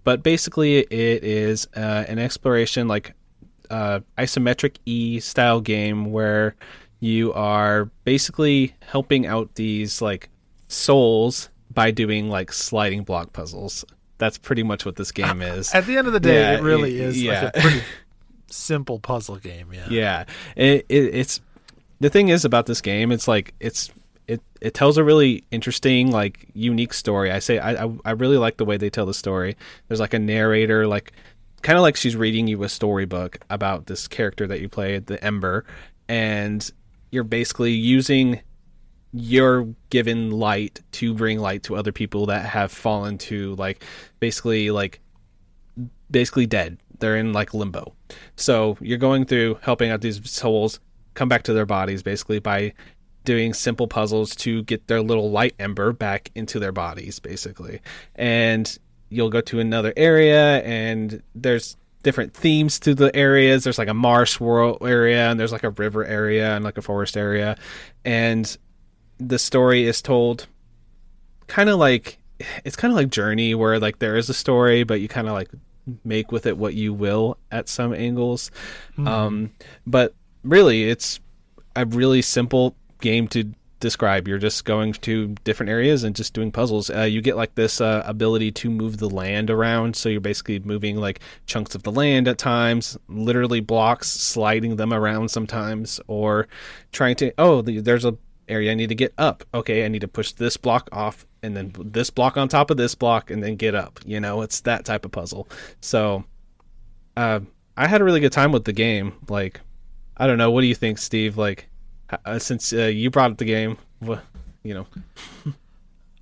But basically, it is an exploration, like isometric E style game where you are basically helping out these like souls by doing like sliding block puzzles. That's pretty much what this game is. At the end of the day, Yeah, it really is yeah. like a pretty simple puzzle game. Yeah. Yeah, it's the thing is about this game. It's like it tells a really interesting, like, unique story. I really like the way they tell the story. There's like a narrator, like kind of like she's reading you a storybook about this character that you play, the Ember, and you're basically using your given light to bring light to other people that have fallen to basically dead. They're in like limbo. So you're going through helping out these souls come back to their bodies basically by doing simple puzzles to get their little light ember back into their bodies basically. And you'll go to another area and there's different themes to the areas. There's like a marsh world area and there's like a river area and like a forest area. And the story is told kind of like Journey, where like there is a story, but you kind of like make with it what you will at some angles. But really, it's a really simple game to describe. You're just going to different areas and just doing puzzles. You get like this ability to move the land around, so you're basically moving like chunks of the land at times, literally blocks, sliding them around sometimes, or trying to there's a area I need to get up. Okay, I need to push this block off and then this block on top of this block and then get up. It's that type of puzzle. So I had a really good time with the game. Like, I don't know, what do you think, Steve? Like, since you brought up the game,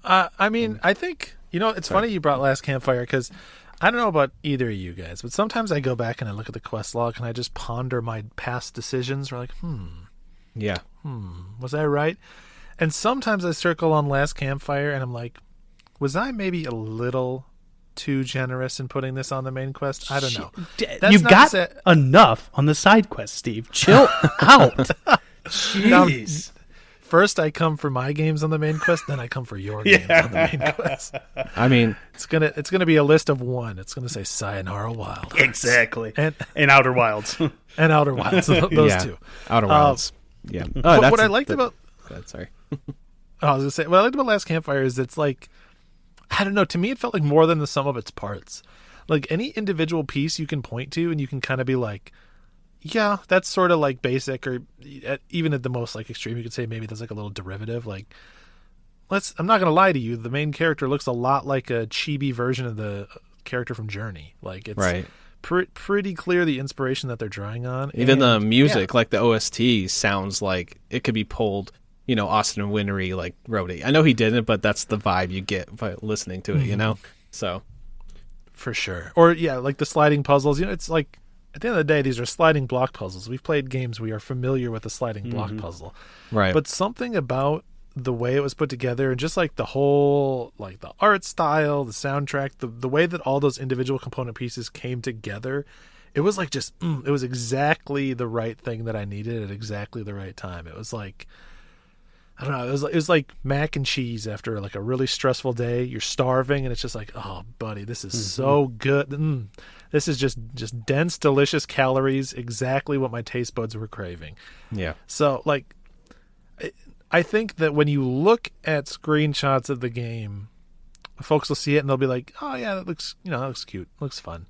I mean, I think, it's funny you brought Last Campfire, because I don't know about either of you guys, but sometimes I go back and I look at the quest log and I just ponder my past decisions. We're like, yeah, was I right? And sometimes I circle on Last Campfire and I'm like, was I maybe a little too generous in putting this on the main quest? I don't know. You've not got to say- enough on the side quest, Steve. Chill out. Jeez. First, I come for my games on the main quest, then I come for your games on the main quest. I mean, It's gonna be a list of one. It's gonna say Sayonara Wild Hearts. Exactly. and Outer Wilds. and Outer Wilds. Those yeah, two. Outer Wilds. Yeah. Oh, But what I liked about sorry. I was gonna say what I liked about Last Campfire is it's like, I don't know. To me, it felt like more than the sum of its parts. Like any individual piece you can point to, and you can kind of be like, yeah, that's sort of like basic, or even at the most like extreme, you could say maybe there's like a little derivative. Like, I'm not gonna lie to you, the main character looks a lot like a chibi version of the character from Journey. Like, it's Right. pretty clear the inspiration that they're drawing on. Even the And, music, like the OST, sounds like it could be pulled, Austin Wintory like wrote it. I know he didn't, but that's the vibe you get by listening to it, So, for sure. Or yeah, like the sliding puzzles. It's like at the end of the day, these are sliding block puzzles. We've played games, we are familiar with the sliding block puzzle. right. But something about the way it was put together, and just like the whole, like the art style, the soundtrack, the way that all those individual component pieces came together, it was like just it was exactly the right thing that I needed at exactly the right time. It was like, I don't know, it was like mac and cheese after like a really stressful day. You're starving and it's just like, oh buddy, this is so good. This is just dense, delicious calories, exactly what my taste buds were craving. yeah. So like, I think that when you look at screenshots of the game, folks will see it and they'll be like, oh yeah, that looks cute, looks fun.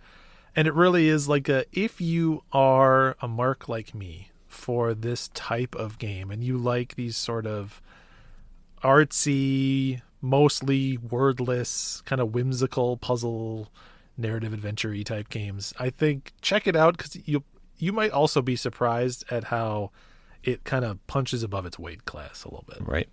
And it really is like if you are a mark like me for this type of game and you like these sort of artsy, mostly wordless, kind of whimsical puzzle narrative adventure-y type games, I think check it out, because you might also be surprised at how it kind of punches above its weight class a little bit. Right.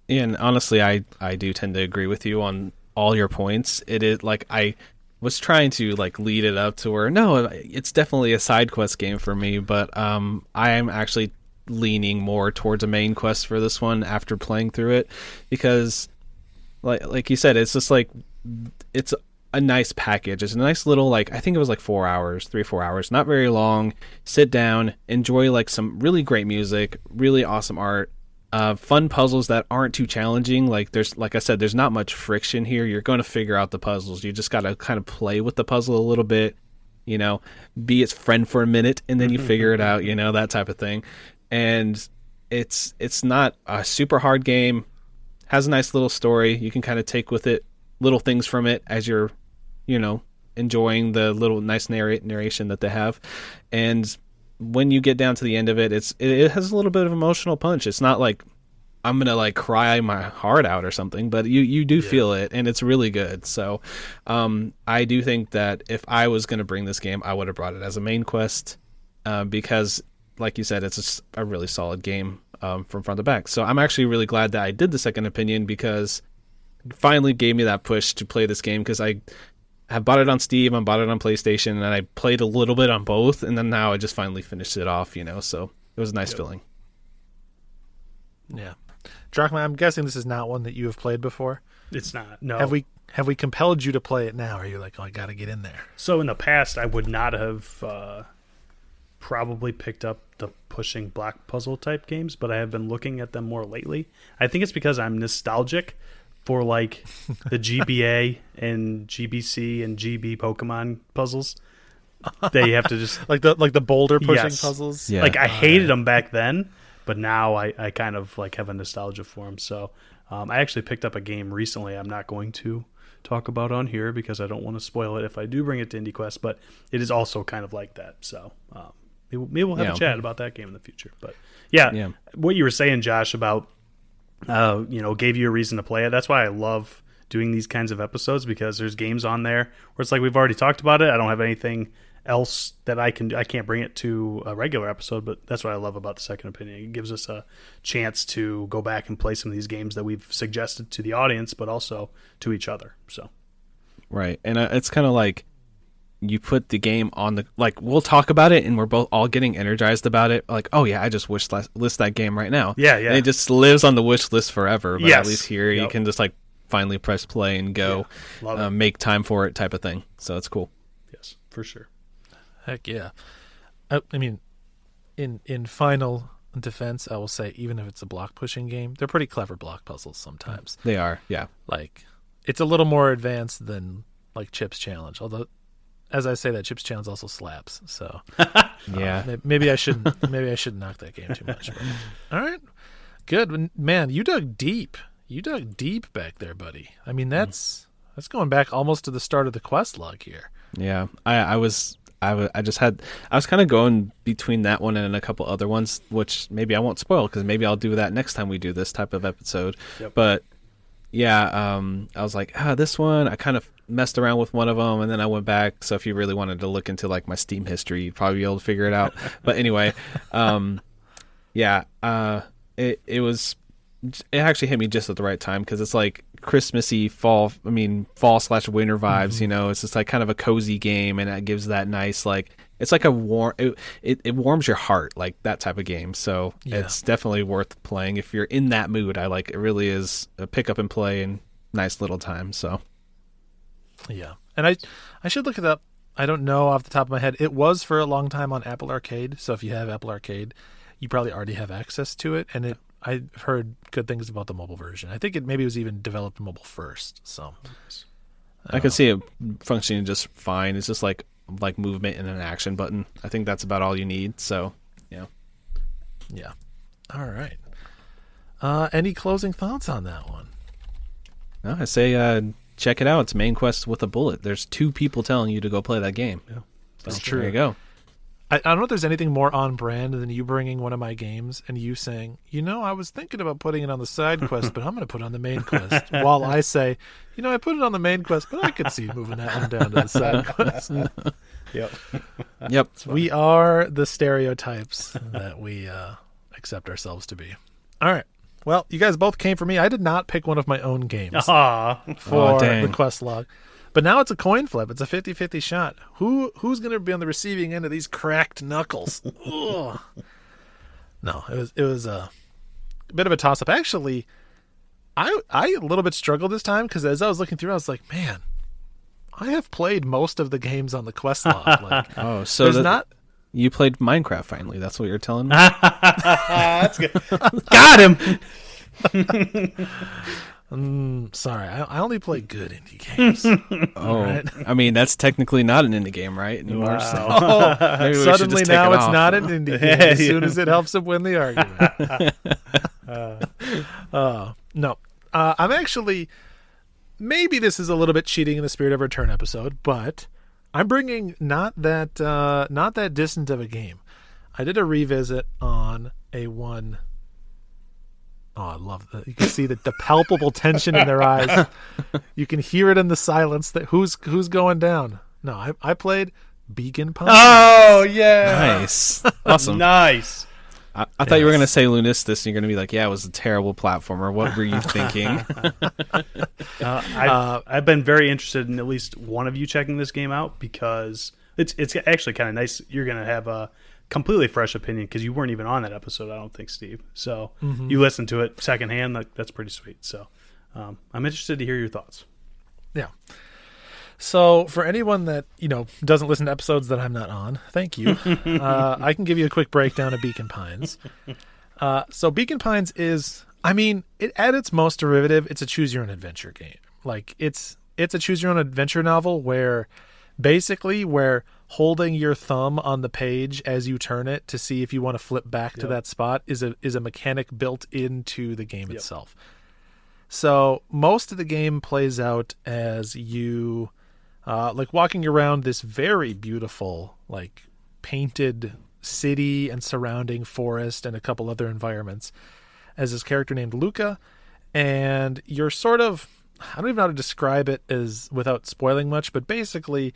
And honestly, I do tend to agree with you on all your points. It is like, I was trying to like lead it up to where, no, it's definitely a side quest game for me, but I am actually leaning more towards a main quest for this one after playing through it, because like you said, it's just like, it's a nice package. It's a nice little, like, I think it was like 4 hours, 3-4 hours, not very long. Sit down, enjoy like some really great music, really awesome art, fun puzzles that aren't too challenging. Like I said, there's not much friction here. You're going to figure out the puzzles. You just got to kind of play with the puzzle a little bit, be its friend for a minute, and then you figure it out, that type of thing. And it's not a super hard game. Has a nice little story. You can kind of take with it little things from it as you're enjoying the little nice narration that they have. And when you get down to the end of it, it has a little bit of emotional punch. It's not like I'm gonna like cry my heart out or something, but you do feel it, and it's really good. So I do think that if I was gonna bring this game, I would have brought it as a main quest, because like you said, it's a really solid game from front to back. So I'm actually really glad that I did the second opinion, because it finally gave me that push to play this game, because I have bought it on Steam, I bought it on PlayStation, and I played a little bit on both, and then now I just finally finished it off, so it was a nice feeling. Yeah. Drachma, I'm guessing this is not one that you have played before. It's not. No. Have we compelled you to play it now? Are you like, oh, I got to get in there? So in the past, I would not have probably picked up the pushing block puzzle type games, but I have been looking at them more lately. I think it's because I'm nostalgic for like the GBA and GBC and GB Pokemon puzzles. They have to just like the boulder pushing Yes. puzzles. Yeah. like I hated them back then, but now I kind of like have a nostalgia for them. So I actually picked up a game recently. I'm not going to talk about on here because I don't want to spoil it if I do bring it to IndieQuest, but it is also kind of like that. So maybe we'll have a chat about that game in the future. But yeah, what you were saying, Josh, about gave you a reason to play it. That's why I love doing these kinds of episodes, because there's games on there where it's like we've already talked about it. I don't have anything else that I can't bring it to a regular episode, but that's what I love about the second opinion. It gives us a chance to go back and play some of these games that we've suggested to the audience, but also to each other. So Right. And it's kind of like you put the game on the, like, we'll talk about it and we're both all getting energized about it. Like, oh yeah, I just wish list that game right now. Yeah. And it just lives on the wish list forever. But Yes. at least here you can just like finally press play and go make time for it type of thing. So it's cool. Yes, for sure. Heck yeah. I mean, in final defense, I will say, even if it's a block pushing game, they're pretty clever block puzzles sometimes. They are, yeah. Like, it's a little more advanced than like Chip's Challenge. Although, as I say that, Chip's Challenge also slaps. So Yeah. maybe I shouldn't. Maybe I shouldn't knock that game too much. But, all right, good man. You dug deep. You dug deep back there, buddy. I mean, that's going back almost to the start of the quest log here. Yeah. I was kind of going between that one and a couple other ones, which maybe I won't spoil because maybe I'll do that next time we do this type of episode. Yep. But yeah, I was like, this one, I kind of messed around with one of them and then I went back. So if you really wanted to look into like my Steam history, you'd probably be able to figure it out. But anyway, it actually hit me just at the right time because it's like Christmassy fall/winter vibes, you know. It's just like kind of a cozy game and it gives that nice, like, it's like a warm, it warms your heart, like that type of game. So it's definitely worth playing if you're in that mood. It really is a pick up and play and nice little time. So yeah, and I should look it up. I don't know off the top of my head. It was for a long time on Apple Arcade, so if you have Apple Arcade, you probably already have access to it, and I've heard good things about the mobile version. I think maybe it was even developed mobile first. So I could see it functioning just fine. It's just like movement and an action button. I think that's about all you need. So yeah. All right. Any closing thoughts on that one? No, I say check it out. It's Main Quest with a bullet. There's 2 people telling you to go play that game. Yeah, that's so true. There you go. I don't know if there's anything more on brand than you bringing one of my games and you saying, I was thinking about putting it on the side quest, but I'm going to put it on the main quest. While I say, I put it on the main quest, but I could see moving that one down to the side quest. Yep. We are the stereotypes that we accept ourselves to be. All right. Well, you guys both came for me. I did not pick one of my own games for the quest log. But now it's a coin flip. It's a 50-50 shot. Who's going to be on the receiving end of these cracked knuckles? Ugh. No, it was a bit of a toss-up. Actually, I a little bit struggled this time because as I was looking through, I was like, man, I have played most of the games on the quest log. Like, so not. You played Minecraft finally. That's what you're telling me? That's good. Got him! Sorry, I only play good indie games. Right? I mean, that's technically not an indie game, right? Anymore, wow. So Suddenly now it's not an indie game as soon as it helps him win the argument. No. I'm actually... Maybe this is a little bit cheating in the spirit of our turn episode, but I'm bringing not that distant of a game. I did a revisit on a one... Oh, I love that. You can see the palpable tension in their eyes. You can hear it in the silence that who's going down. No, I played Beacon Pines. Oh, yeah. Nice. Awesome. Nice. I thought you were going to say Lunistus, and you're going to be like, yeah, it was a terrible platformer. What were you thinking? I've been very interested in at least one of you checking this game out because it's actually kind of nice. You're going to have a completely fresh opinion because you weren't even on that episode, I don't think, Steve. So you listened to it secondhand. That's pretty sweet. So I'm interested to hear your thoughts. Yeah. So for anyone that doesn't listen to episodes that I'm not on, thank you. I can give you a quick breakdown of Beacon Pines. So Beacon Pines is, it at its most derivative, it's a choose your own adventure game. Like it's a choose your own adventure novel where holding your thumb on the page as you turn it to see if you want to flip back to that spot is a mechanic built into the game itself. So most of the game plays out as you walking around this very beautiful painted city and surrounding forest and a couple other environments as this character named Luca, and you're sort of, I don't even know how to describe it as without spoiling much, but basically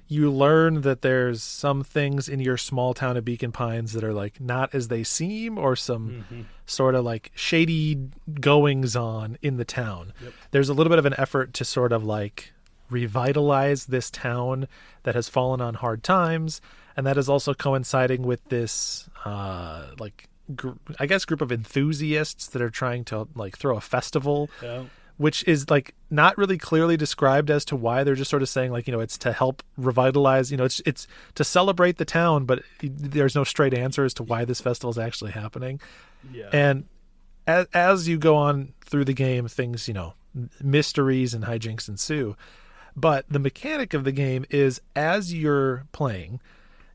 you learn that there's some things in your small town of Beacon Pines that are not as they seem, or some sort of shady goings on in the town. There's a little bit of an effort to sort of revitalize this town that has fallen on hard times, and that is also coinciding with this group of enthusiasts that are trying to throw a festival which is like not really clearly described as to why. They're just sort of saying like, it's to help revitalize, it's to celebrate the town, but there's no straight answer as to why this festival is actually happening. Yeah. And as you go on through the game, things, mysteries and hijinks ensue. But the mechanic of the game is, as you're playing,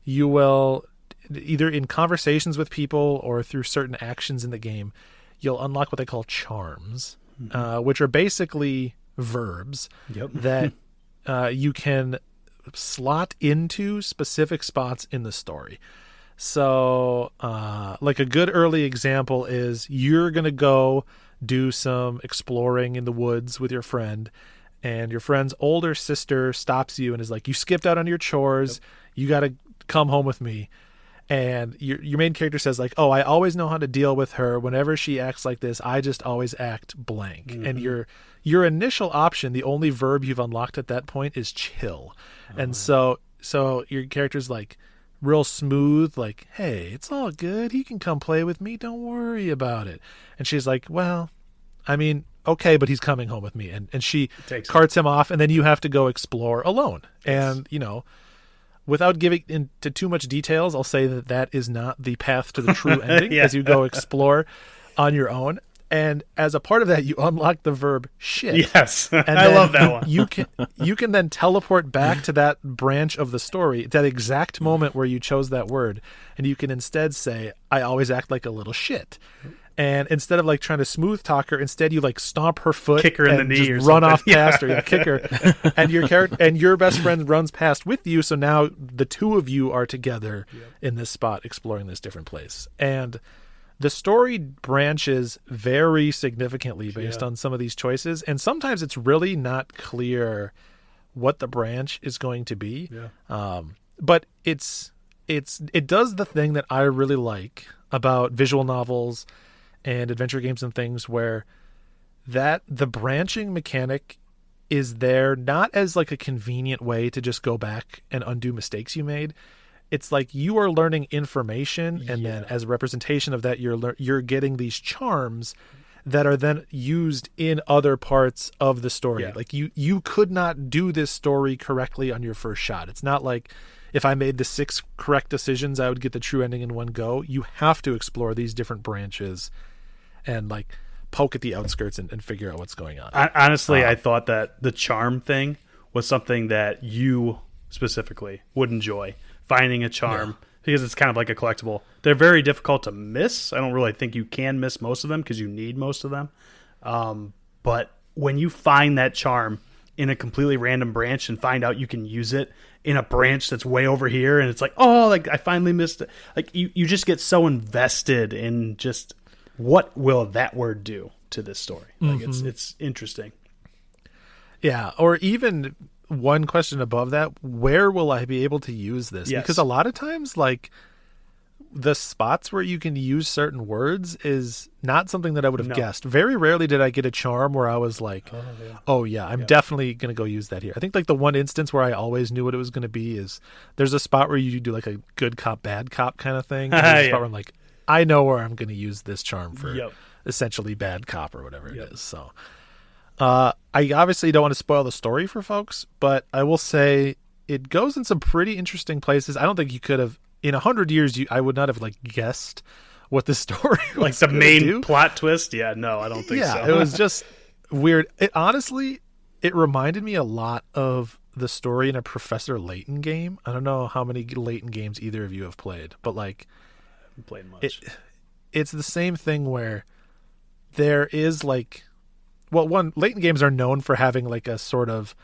you will, either in conversations with people or through certain actions in the game, you'll unlock what they call charms, which are basically verbs that you can slot into specific spots in the story. So like a good early example is you're going to go do some exploring in the woods with your friend, and your friend's older sister stops you and is like, you skipped out on your chores. You got to come home with me. And your main character says like, oh, I always know how to deal with her. Whenever she acts like this, I just always act blank. And your initial option, the only verb you've unlocked at that point, is chill. And so your character's like real smooth, like, hey, it's all good. He can come play with me. Don't worry about it. And she's like, well, I mean, okay, but he's coming home with me. And she carts him off, and then you have to go explore alone. And, without giving into too much details, I'll say that is not the path to the true ending as you go explore on your own. And as a part of that, you unlock the verb shit. Yes, and I love that one. You can then teleport back to that branch of the story, that exact moment where you chose that word, and you can instead say, I always act like a little shit. And instead of like trying to smooth talk her, instead you like stomp her foot, kick her in the knee, or run something. off past her, kick her, and your character and your best friend runs past with you. So now the two of you are together in this spot, exploring this different place. And the story branches very significantly based on some of these choices, and sometimes it's really not clear what the branch is going to be. But it does the thing that I really like about visual novels and adventure games and things, where that the branching mechanic is there not as like a convenient way to just go back and undo mistakes you made. It's like you are learning information, and then as a representation of that, you're getting these charms that are then used in other parts of the story. Like you could not do this story correctly on your first shot. It's not like if I made the 6 correct decisions, I would get the true ending in one go. You have to explore these different branches and like poke at the outskirts and figure out what's going on. Honestly, I thought that the charm thing was something that you specifically would enjoy, finding a charm, because it's kind of like a collectible. They're very difficult to miss. I don't really think you can miss most of them because you need most of them. But when you find that charm in a completely random branch and find out you can use it in a branch that's way over here, and it's like, oh, like I finally missed it. Like you just get so invested in just what will that word do to this story. Like it's interesting. Yeah, or even one question above that, where will I be able to use this? Because a lot of times, like, the spots where you can use certain words is not something that I would have guessed. Very rarely did I get a charm where I was like, I'm definitely going to go use that here. I think like the one instance where I always knew what it was going to be is there's a spot where you do like a good cop, bad cop kind of thing. And there's a spot where I'm like, I know where I'm going to use this charm for essentially bad cop or whatever it is. So I obviously don't want to spoil the story for folks, but I will say it goes in some pretty interesting places. I don't think you could have, in 100 years, I would not have like guessed what the story was, like the main plot twist. Yeah, no, I don't think so. It was just weird. It honestly, it reminded me a lot of the story in a Professor Layton game. I don't know how many Layton games either of you have played, but like, I haven't played much. It's the same thing where there is like, well, one, Layton games are known for having like a sort of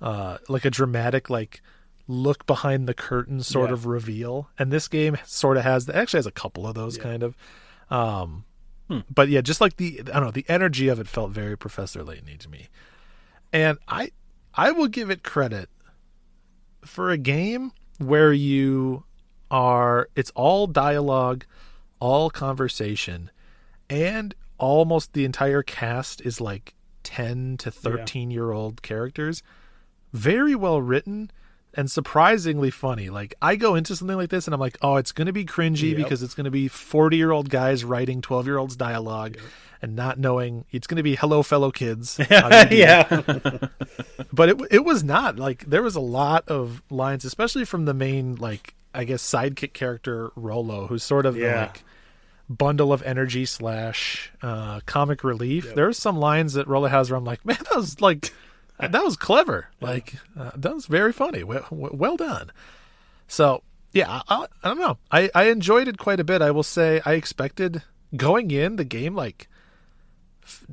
like a dramatic like look behind the curtain sort of reveal, and this game sort of actually has a couple of those kind of but yeah, just like the energy of it felt very Professor Layton-y to me. And I will give it credit for a game where it's all dialogue, all conversation, and almost the entire cast is like 10 to 13 year old characters. Very well written. and surprisingly funny. Like, I go into something like this and I'm like, oh, it's going to be cringy because it's going to be 40-year-old guys writing 12-year-olds dialogue and not knowing it's going to be hello, fellow kids. Yeah. But it was not. Like, there was a lot of lines, especially from the main, like, I guess, sidekick character, Rolo, who's sort of the, like, bundle of energy / comic relief. There's some lines that Rolo has where I'm like, man, that was like... that was clever. Like, that was very funny. Well done. So, yeah, I don't know. I enjoyed it quite a bit. I will say I expected going in the game, like,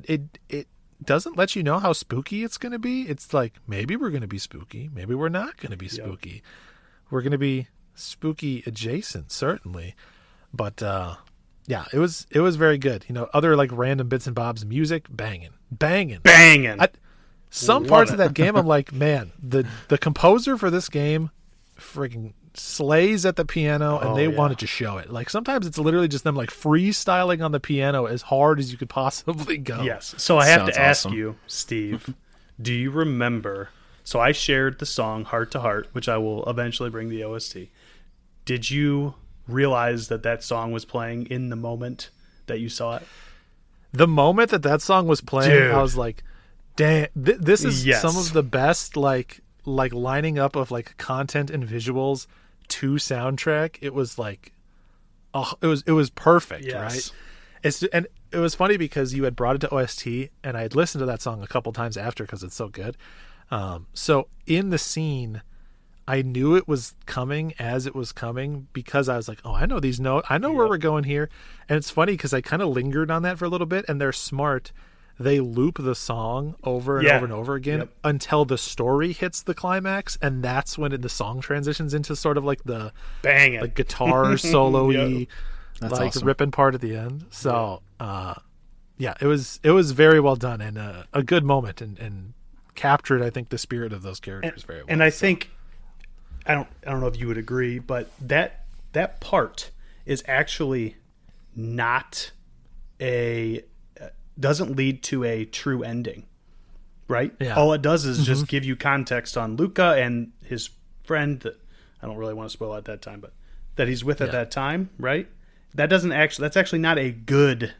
it doesn't let you know how spooky it's going to be. It's like, maybe we're going to be spooky. Maybe we're not going to be spooky. We're going to be spooky adjacent, certainly. But, yeah, it was very good. You know, other, like, random bits and bobs, music, banging. Some parts of that game, I'm like, man, the composer for this game freaking slays at the piano, and they wanted to show it. Like, sometimes it's literally just them, like, freestyling on the piano as hard as you could possibly go. Yes. So I have to ask awesome. you, Steve, do you remember? So I shared the song Heart to Heart, which I will eventually bring the OST. Did you realize that song was playing in the moment that you saw it? The moment that song was playing, dude, I was like, damn, this is some of the best like lining up of like content and visuals to soundtrack. It was like, oh, it was perfect, right? And it was funny because you had brought it to OST, and I had listened to that song a couple times after because it's so good. So in the scene, I knew it was coming as it was coming because I was like, oh, I know these notes. I know where we're going here. And it's funny because I kind of lingered on that for a little bit, and they're smart. They loop the song over and over and over again until the story hits the climax, and that's when the song transitions into sort of like the bang, like guitar solo-y, like awesome. ripping part at the end. So, it was very well done and a good moment, and captured, I think, the spirit of those characters very well. And I think I don't know if you would agree, but that part is actually not doesn't lead to a true ending, right? Yeah. All it does is just give you context on Luca and his friend that I don't really want to spoil at that time, but that he's with at that time, right? That's actually not a good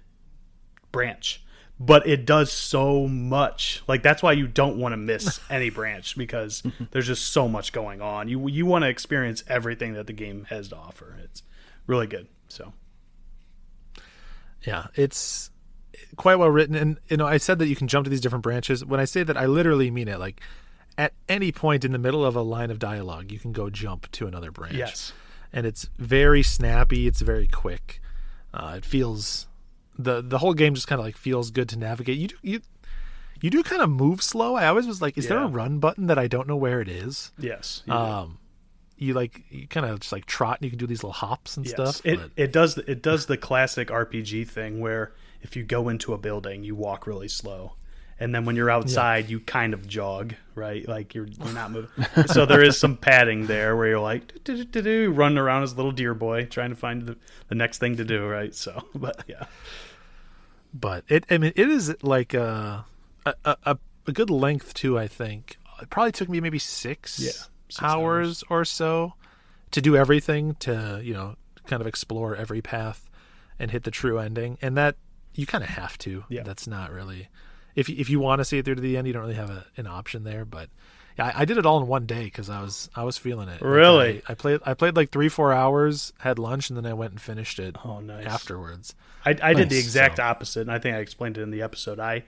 branch, but it does so much. Like, that's why you don't want to miss any branch, because there's just so much going on. You want to experience everything that the game has to offer. It's really good. So yeah, it's quite well written. And, you know, I said that you can jump to these different branches. When I say that, I literally mean it. Like, at any point in the middle of a line of dialogue, you can go jump to another branch. Yes. And it's very snappy. It's very quick. It feels... The whole game just kind of like feels good to navigate. You do kind of move slow. I always was like, is there a run button that I don't know where it is? Yes. You kind of just like trot, and you can do these little hops and stuff. It does the classic RPG thing where if you go into a building, you walk really slow, and then when you're outside, you kind of jog, right? Like you're not moving. So there is some padding there where you're like running around as a little deer boy trying to find the next thing to do, right? So, but yeah. But it is like a good length too. I think it probably took me maybe 6 hours or so to do everything, to kind of explore every path and hit the true ending. And that you kind of have to. Yeah. That's not really, if you want to see it through to the end, you don't really have an option there. But yeah, I did it all in one day because I was feeling it. Really, like I played like 3-4 hours, had lunch, and then I went and finished it. Oh, nice. Afterwards. I did the exact opposite, and I think I explained it in the episode. I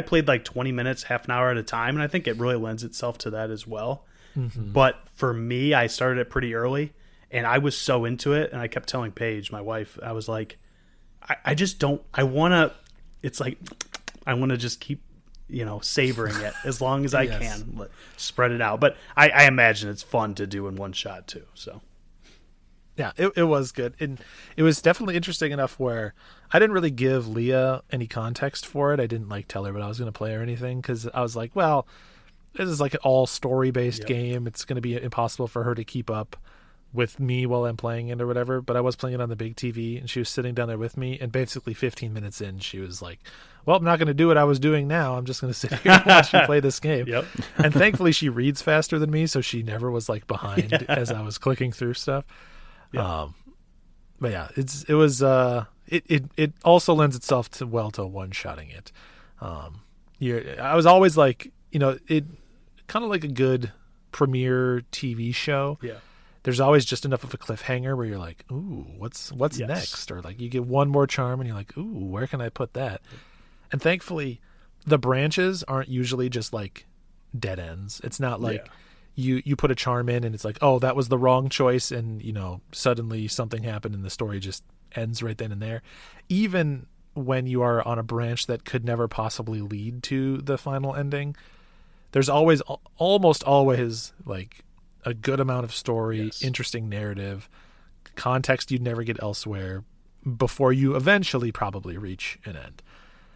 played like 20 minutes, half an hour at a time, and I think it really lends itself to that as well. Mm-hmm. But for me, I started it pretty early, and I was so into it, and I kept telling Paige, my wife, I was like, I just don't, I want to, it's like, I want to just keep, savoring it as long as I can, spread it out. But I imagine it's fun to do in one shot too, so. Yeah, it was good. And it was definitely interesting enough where I didn't really give Leah any context for it. I didn't tell her what I was going to play or anything, because I was like, well, this is like an all story-based game. It's going to be impossible for her to keep up with me while I'm playing it or whatever, but I was playing it on the big TV, and she was sitting down there with me, and basically 15 minutes in, she was like, well, I'm not going to do what I was doing now. I'm just going to sit here and watch you play this game. Yep. And thankfully she reads faster than me, so she never was like behind as I was clicking through stuff. Yeah. But yeah, it also lends itself to one-shotting it. I was always like, it kind of like a good premiere TV show. Yeah. There's always just enough of a cliffhanger where you're like, ooh, what's Yes. next? Or like you get one more charm and you're like, ooh, where can I put that? And thankfully, the branches aren't usually just like dead ends. It's not like you put a charm in and it's like, oh, that was the wrong choice, and suddenly something happened and the story just ends right then and there. Even when you are on a branch that could never possibly lead to the final ending, there's almost always like a good amount of story, interesting narrative, context you'd never get elsewhere before you eventually probably reach an end.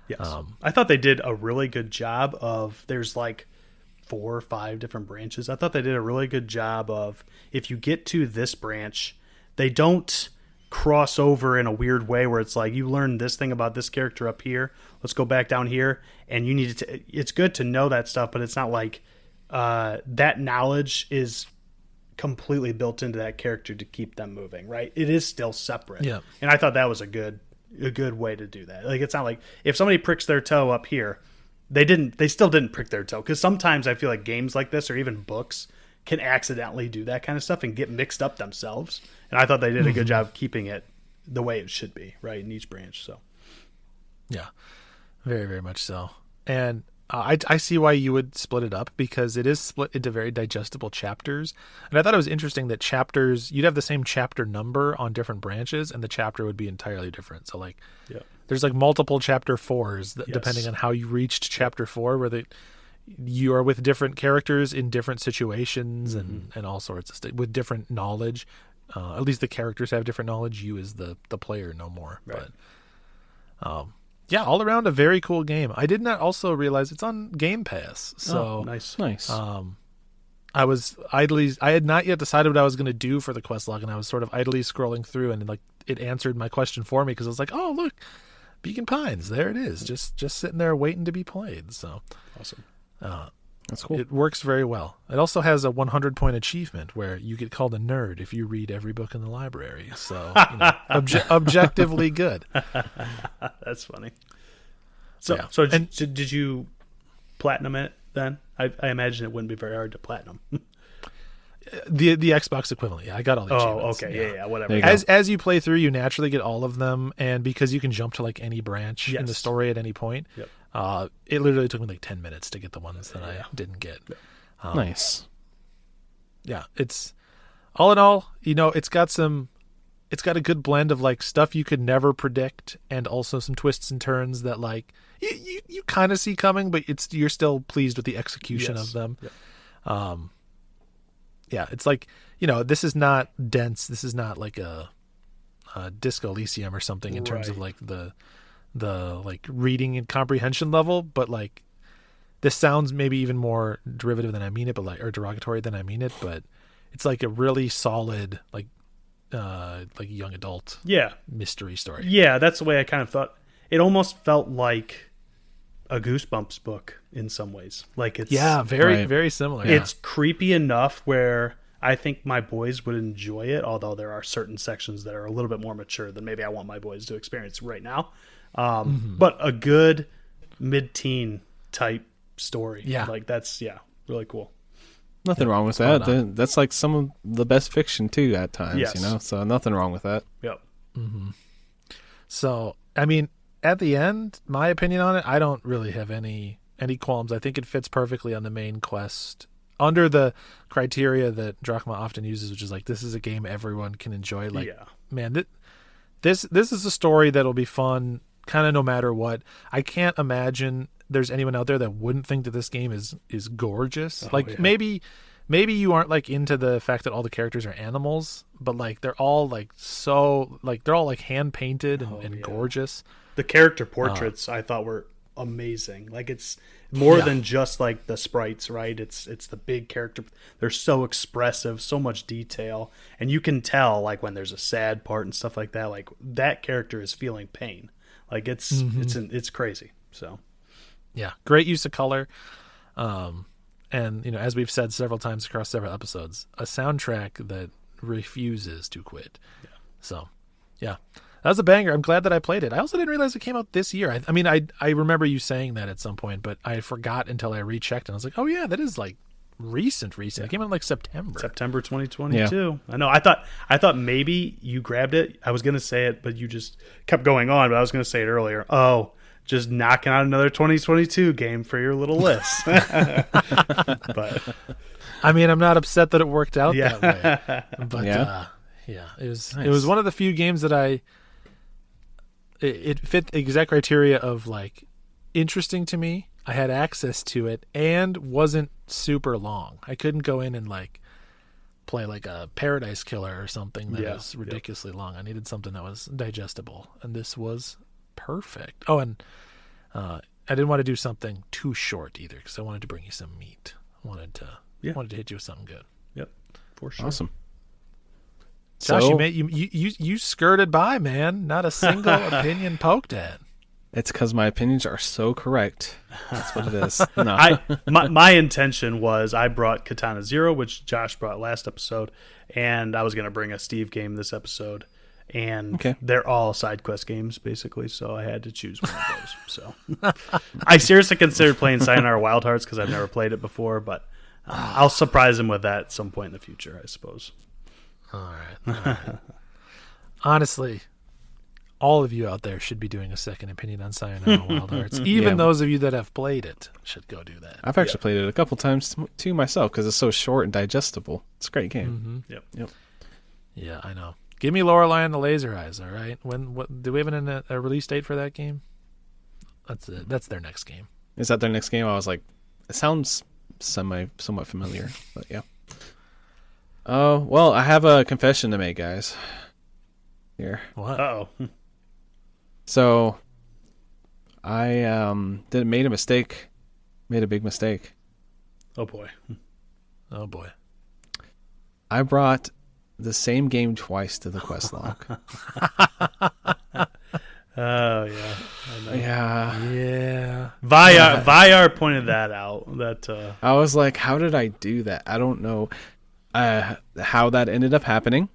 Yes. I thought they did a really good job of, there's like 4 or 5 different branches. I thought they did a really good job of, if you get to this branch, they don't cross over in a weird way where it's like, you learn this thing about this character up here, let's go back down here, and you need to, it's good to know that stuff, but it's not like that knowledge is completely built into that character to keep them moving, right? It is still separate. Yeah. And I thought that was a good way to do that. Like, it's not like if somebody pricks their toe up here, they still didn't prick their toe, because sometimes I feel like games like this or even books can accidentally do that kind of stuff and get mixed up themselves. And I thought they did a good job keeping it the way it should be, right, in each branch. So yeah, very, very much so. And I see why you would split it up, because it is split into very digestible chapters. And I thought it was interesting that chapters, you'd have the same chapter number on different branches, and the chapter would be entirely different. So like, there's like multiple chapter 4s depending on how you reached chapter 4, where you are with different characters in different situations and all sorts of stuff with different knowledge. At least the characters have different knowledge. You as the player know more. Right. But yeah, all around a very cool game. I did not also realize it's on Game Pass. So nice. I had not yet decided what I was going to do for the quest log, and I was sort of idly scrolling through, and like it answered my question for me, because I was like, oh look, Beacon Pines, there it is, just sitting there waiting to be played. So awesome. That's cool. It works very well. It also has a 100-point achievement where you get called a nerd if you read every book in the library. So objectively good. That's funny. So did you platinum it then? I imagine it wouldn't be very hard to platinum. The Xbox equivalent. Yeah, I got all the achievements. Okay. Yeah, whatever. As you play through, you naturally get all of them, and because you can jump to like any branch in the story at any point, it literally took me like 10 minutes to get the ones that I didn't get. Nice. Yeah, it's all in all, it's got a good blend of like stuff you could never predict, and also some twists and turns that like you kind of see coming, but you're still pleased with the execution of them. Yeah, it's like, this is not dense. This is not like a Disco Elysium or something in terms of like the like reading and comprehension level, but like this sounds maybe even more derivative than I mean it, but like, or derogatory than I mean it, but it's like a really solid like young adult mystery story. Yeah, that's the way I kind of thought. It almost felt like a Goosebumps book in some ways. Like it's very similar. It's creepy enough where I think my boys would enjoy it, although there are certain sections that are a little bit more mature than maybe I want my boys to experience right now. But a good mid-teen type story. Yeah. Like that's really cool. Nothing wrong with that. That's like some of the best fiction too at times, so nothing wrong with that. Yep. Mm-hmm. So, I mean, at the end, my opinion on it, I don't really have any qualms. I think it fits perfectly on the main quest under the criteria that Drachma often uses, which is like, this is a game everyone can enjoy. Like, man, this is a story that'll be fun kind of no matter what. I can't imagine there's anyone out there that wouldn't think that this game is gorgeous. Maybe you aren't like into the fact that all the characters are animals, but like they're all like so like they're all like hand painted and gorgeous. The character portraits I thought were amazing. Like it's more than just like the sprites, right? It's the big character. They're so expressive, so much detail, and you can tell like when there's a sad part and stuff like that. Like that character is feeling pain. Like it's crazy. So yeah, great use of color. And you know, as we've said several times across several episodes, a soundtrack that refuses to quit. Yeah. So, yeah, that was a banger. I'm glad that I played it. I also didn't realize it came out this year. I mean, I remember you saying that at some point, but I forgot until I rechecked, and I was like, oh yeah, that is like recent. Yeah. It came out in like September 2022. Yeah. I know. I thought maybe you grabbed it. I was gonna say it, but you just kept going on. But I was gonna say it earlier. Oh, just knocking out another 2022 game for your little list. But I mean, I'm not upset that it worked out yeah. that way. But it was nice. It was one of the few games that it fit the exact criteria of like interesting to me. I had access to it and wasn't super long. I couldn't go in and like play like a Paradise Killer or something that was ridiculously long. I needed something that was digestible, and this was perfect. Oh, and I didn't want to do something too short either because I wanted to bring you some meat. Wanted to hit you with something good. Yep, for sure. Awesome. Josh, So, you skirted by, man. Not a single opinion poked at. it's because my opinions are so correct. That's what it is. No. My intention was I brought Katana Zero, which Josh brought last episode, and I was going to bring a Steve game this episode. And they're all side quest games, basically, so I had to choose one of those. So I seriously considered playing Sayonara Wild Hearts because I've never played it before, but I'll surprise him with that at some point in the future, I suppose. All right. Honestly, all of you out there should be doing a second opinion on Sayonara Wild Hearts. Even those of you that have played it should go do that. I've actually played it a couple times too myself because it's so short and digestible. It's a great game. Mm-hmm. Yep. Yeah, I know. Give me Lorelei and the Laser Eyes, all right? Do we have a release date for that game? That's it. That's their next game. Is that their next game? I was like, it sounds somewhat familiar, but yeah. Oh, well, I have a confession to make, guys. Here. What? Uh-oh. So, I made a big mistake. Oh, boy. Oh, boy. I brought the same game twice to the quest log. Oh, yeah. I know. Yeah. Vyar pointed that out. That I was like, how did I do that? I don't know how that ended up happening.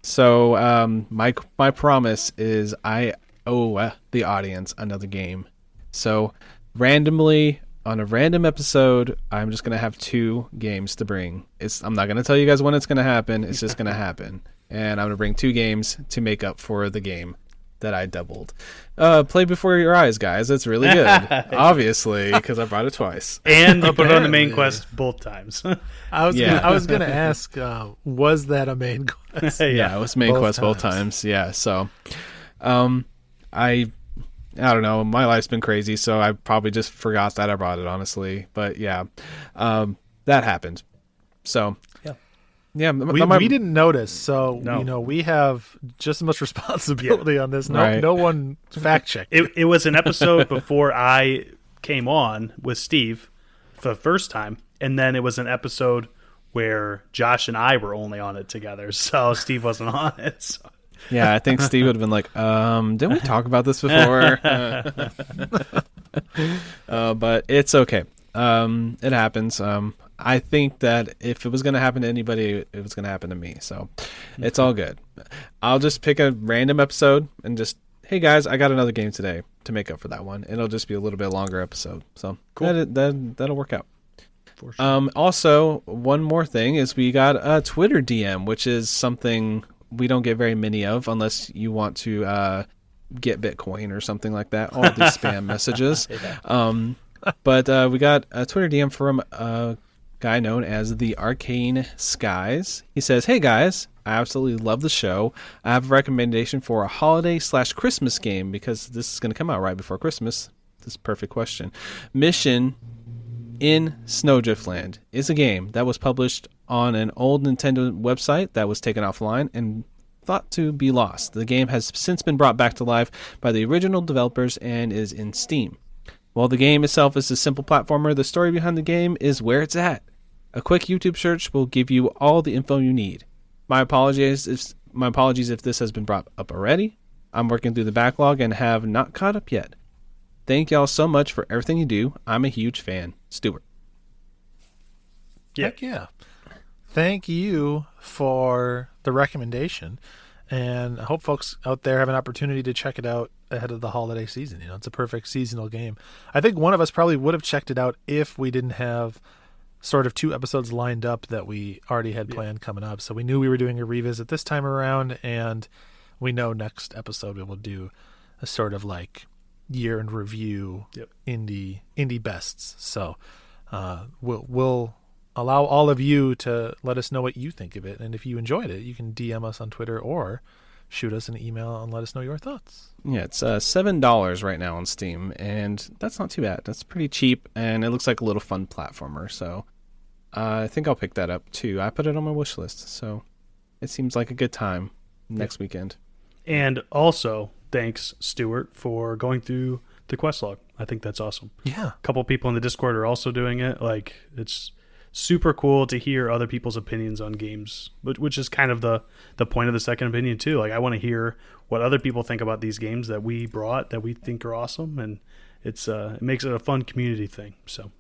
So my promise is I owe the audience another game. So randomly, on a random episode, I'm just going to have 2 games to bring. I'm not going to tell you guys when it's going to happen. It's just going to happen. And I'm going to bring 2 games to make up for the game that I doubled. Play before your eyes, guys. It's really good. Obviously, because I brought it twice. And you put it on the main quest both times. I was going to ask, was that a main quest? Yeah, it was main quest both times. Yeah, so I don't know. My life's been crazy, so I probably just forgot that I brought it, honestly. But yeah, that happened. So yeah, we didn't notice. So No. we have just as much responsibility on this. No one fact checked. It was an episode before I came on with Steve for the first time, and then it was an episode where Josh and I were only on it together, so Steve wasn't on it. So. Yeah, I think Steve would have been like, didn't we talk about this before? But it's okay. It happens. I think that if it was going to happen to anybody, it was going to happen to me. So it's all good. I'll just pick a random episode and just, hey guys, I got another game today to make up for that one. It'll just be a little bit longer episode. So cool. That'll work out. For sure. Also, one more thing is we got a Twitter DM, which is something we don't get very many of unless you want to get Bitcoin or something like that. All these spam messages. Yeah. But we got a Twitter DM from a guy known as the Arcane Skies. He says, hey guys, I absolutely love the show. I have a recommendation for a holiday/Christmas game because this is going to come out right before Christmas. This is a perfect question. Mission in Snowdriftland is a game that was published on an old Nintendo website that was taken offline and thought to be lost. The game has since been brought back to life by the original developers and is in Steam. While the game itself is a simple platformer, the story behind the game is where it's at. A quick YouTube search will give you all the info you need. My apologies if this has been brought up already. I'm working through the backlog and have not caught up yet. Thank y'all so much for everything you do. I'm a huge fan. Stuart. Heck yeah. Thank you for the recommendation. And I hope folks out there have an opportunity to check it out ahead of the holiday season. You know, it's a perfect seasonal game. I think one of us probably would have checked it out if we didn't have sort of 2 episodes lined up that we already had planned coming up. So we knew we were doing a revisit this time around, and we know next episode we will do a sort of like year in review indie bests. So we'll allow all of you to let us know what you think of it. And if you enjoyed it, you can DM us on Twitter or shoot us an email and let us know your thoughts. Yeah, it's $7 right now on Steam, and that's not too bad. That's pretty cheap, and it looks like a little fun platformer. So I think I'll pick that up too. I put it on my wish list, so it seems like a good time next weekend. And also, thanks, Stuart, for going through the quest log. I think that's awesome. Yeah. A couple people in the Discord are also doing it. Like, it's super cool to hear other people's opinions on games, which is kind of the point of the second opinion too. Like, I want to hear what other people think about these games that we brought that we think are awesome, and it makes it a fun community thing. So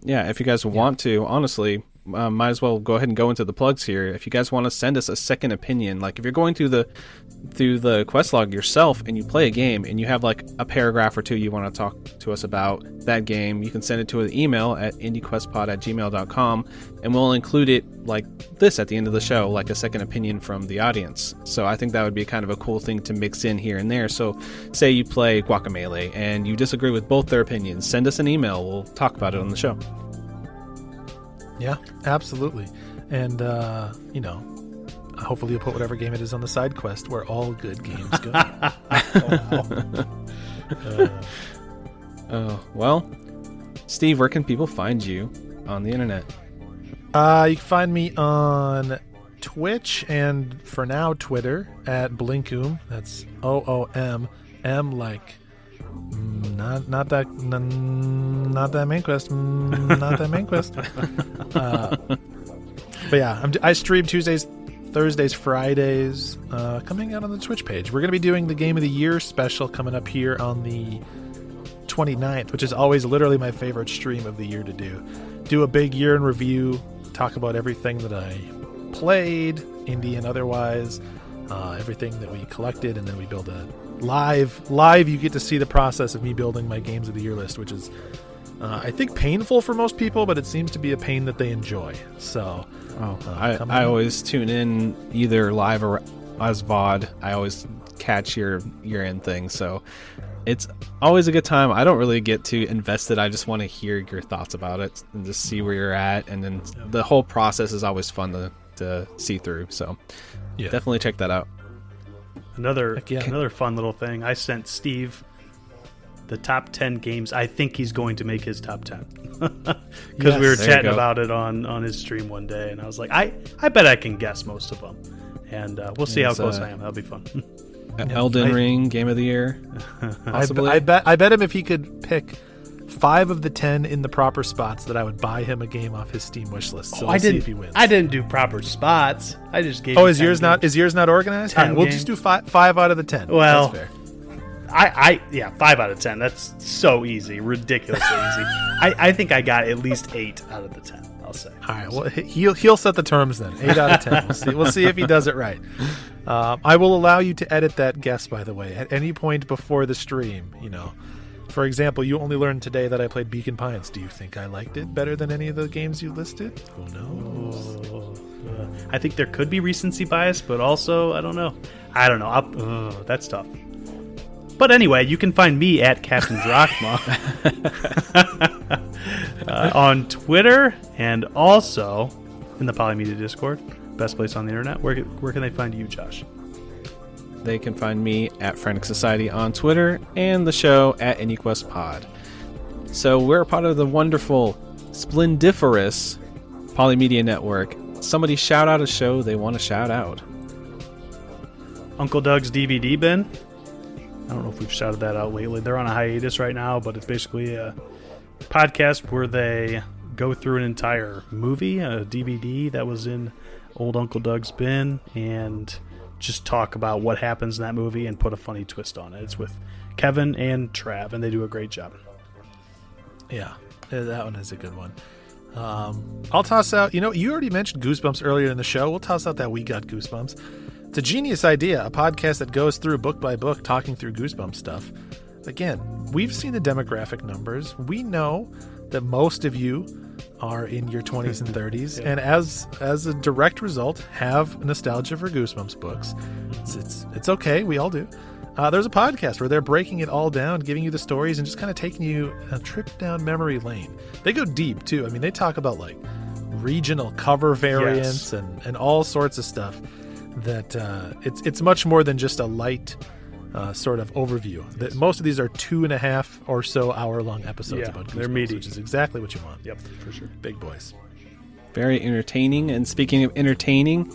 yeah, if you guys want to, honestly, might as well go ahead and go into the plugs here. If you guys want to send us a second opinion, like if you're going through the quest log yourself and you play a game and you have like a paragraph or two you want to talk to us about that game, you can send it to an email at indiequestpod@gmail.com, and we'll include it like this at the end of the show, like a second opinion from the audience. So I think that would be kind of a cool thing to mix in here and there. So say you play Guacamelee and you disagree with both their opinions, send us an email. We'll talk about it on the show. Yeah, absolutely. And, hopefully you'll put whatever game it is on the side quest where all good games go. Well, Steve, where can people find you on the internet? You can find me on Twitch and, for now, Twitter at Blinkoom. That's OOM. M like... Not that main quest. Not that main quest. But yeah, I stream Tuesdays, Thursdays, Fridays, coming out on the Twitch page. We're going to be doing the Game of the Year special coming up here on the 29th, which is always literally my favorite stream of the year to do. Do a big year in review, talk about everything that I played, indie and otherwise, everything that we collected, and then we build a live you get to see the process of me building my games of the year list, which is I think painful for most people, but it seems to be a pain that they enjoy. So I always tune in either live or as VOD. I always catch your year-end thing, so it's always a good time. I don't really get to invest it. I just want to hear your thoughts about it and just see where you're at, and then the whole process is always fun to see through. So definitely check that out. Another fun little thing. I sent Steve the top 10 games I think he's going to make his top 10. Because we were chatting about it on his stream one day, and I was like, I bet I can guess most of them. And we'll see how close I am. That'll be fun. Elden Ring, Game of the Year. I bet him if he could pick 5 of the 10 in the proper spots that I would buy him a game off his Steam wish list. So we'll see if he wins. I didn't do proper spots. I just gave. Is yours not organized? All right, we'll just do 5 out of the 10. Well, that's fair. 5 out of 10. That's so easy, ridiculously easy. I think I got at least 8 out of the 10. I'll say. All right. Well, he'll set the terms then. 8 out of 10. We'll see if he does it right. I will allow you to edit that guess, by the way, at any point before the stream. For example, you only learned today that I played Beacon Pines. Do you think I liked it better than any of the games you listed? Who knows? I think there could be recency bias, but also, I don't know. That's tough. But anyway, you can find me at Captain Drachma on Twitter and also in the Polymedia Discord. Best place on the internet. Where can they find you, Josh? They can find me at Frantic Society on Twitter and the show at IndieQuest Pod. So we're a part of the wonderful, splendiferous Polymedia Network. Somebody shout out a show they want to shout out. Uncle Doug's DVD bin. I don't know if we've shouted that out lately. They're on a hiatus right now, but it's basically a podcast where they go through an entire movie, a DVD that was in old Uncle Doug's bin, and just talk about what happens in that movie and put a funny twist on it. It's with Kevin and Trav, and they do a great job. Yeah, that one is a good one. I'll toss out, you already mentioned Goosebumps earlier in the show. We'll toss out that We Got Goosebumps. It's a genius idea, a podcast that goes through book by book, talking through Goosebumps stuff. Again, we've seen the demographic numbers. We know that most of you are in your 20s and 30s, yeah. And as a direct result, have nostalgia for Goosebumps books. It's okay, we all do. There's a podcast where they're breaking it all down, giving you the stories, and just kind of taking you a trip down memory lane. They go deep, too. I mean, they talk about, like, regional cover variants, yes, and all sorts of stuff that it's much more than just a light sort of overview. That most of these are 2.5 or so hour-long episodes about Goosebumps, they're meaty, which is exactly what you want. Yep, for sure. Big boys. Very entertaining. And speaking of entertaining,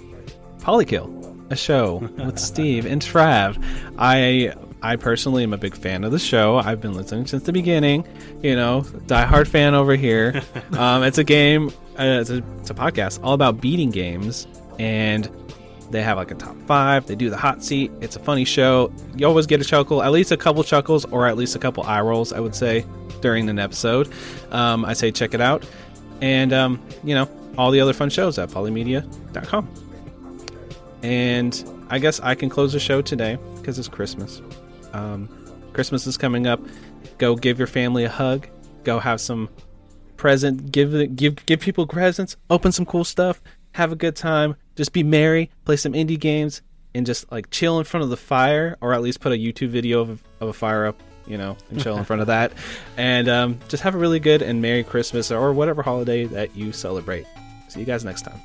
Polykill, a show with Steve and Trav. I personally am a big fan of the show. I've been listening since the beginning. Diehard fan over here. It's a game. It's a podcast all about beating games, and they have like a top 5. They do the hot seat. It's a funny show. You always get a chuckle, at least a couple chuckles, or at least a couple eye rolls, I would say, during an episode. I say check it out. And, all the other fun shows at polymedia.com. And I guess I can close the show today because it's Christmas. Christmas is coming up. Go give your family a hug. Go have some present. Give people presents. Open some cool stuff. Have a good time. Just be merry. Play some indie games and just like chill in front of the fire, or at least put a YouTube video of a fire up, and chill in front of that. And just have a really good and Merry Christmas or whatever holiday that you celebrate. See you guys next time.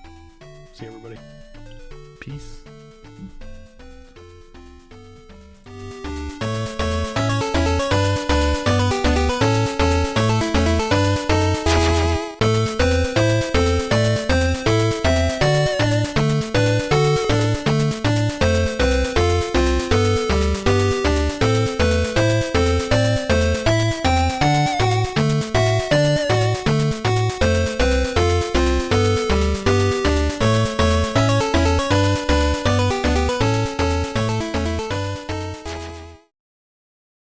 See you, everybody. Peace.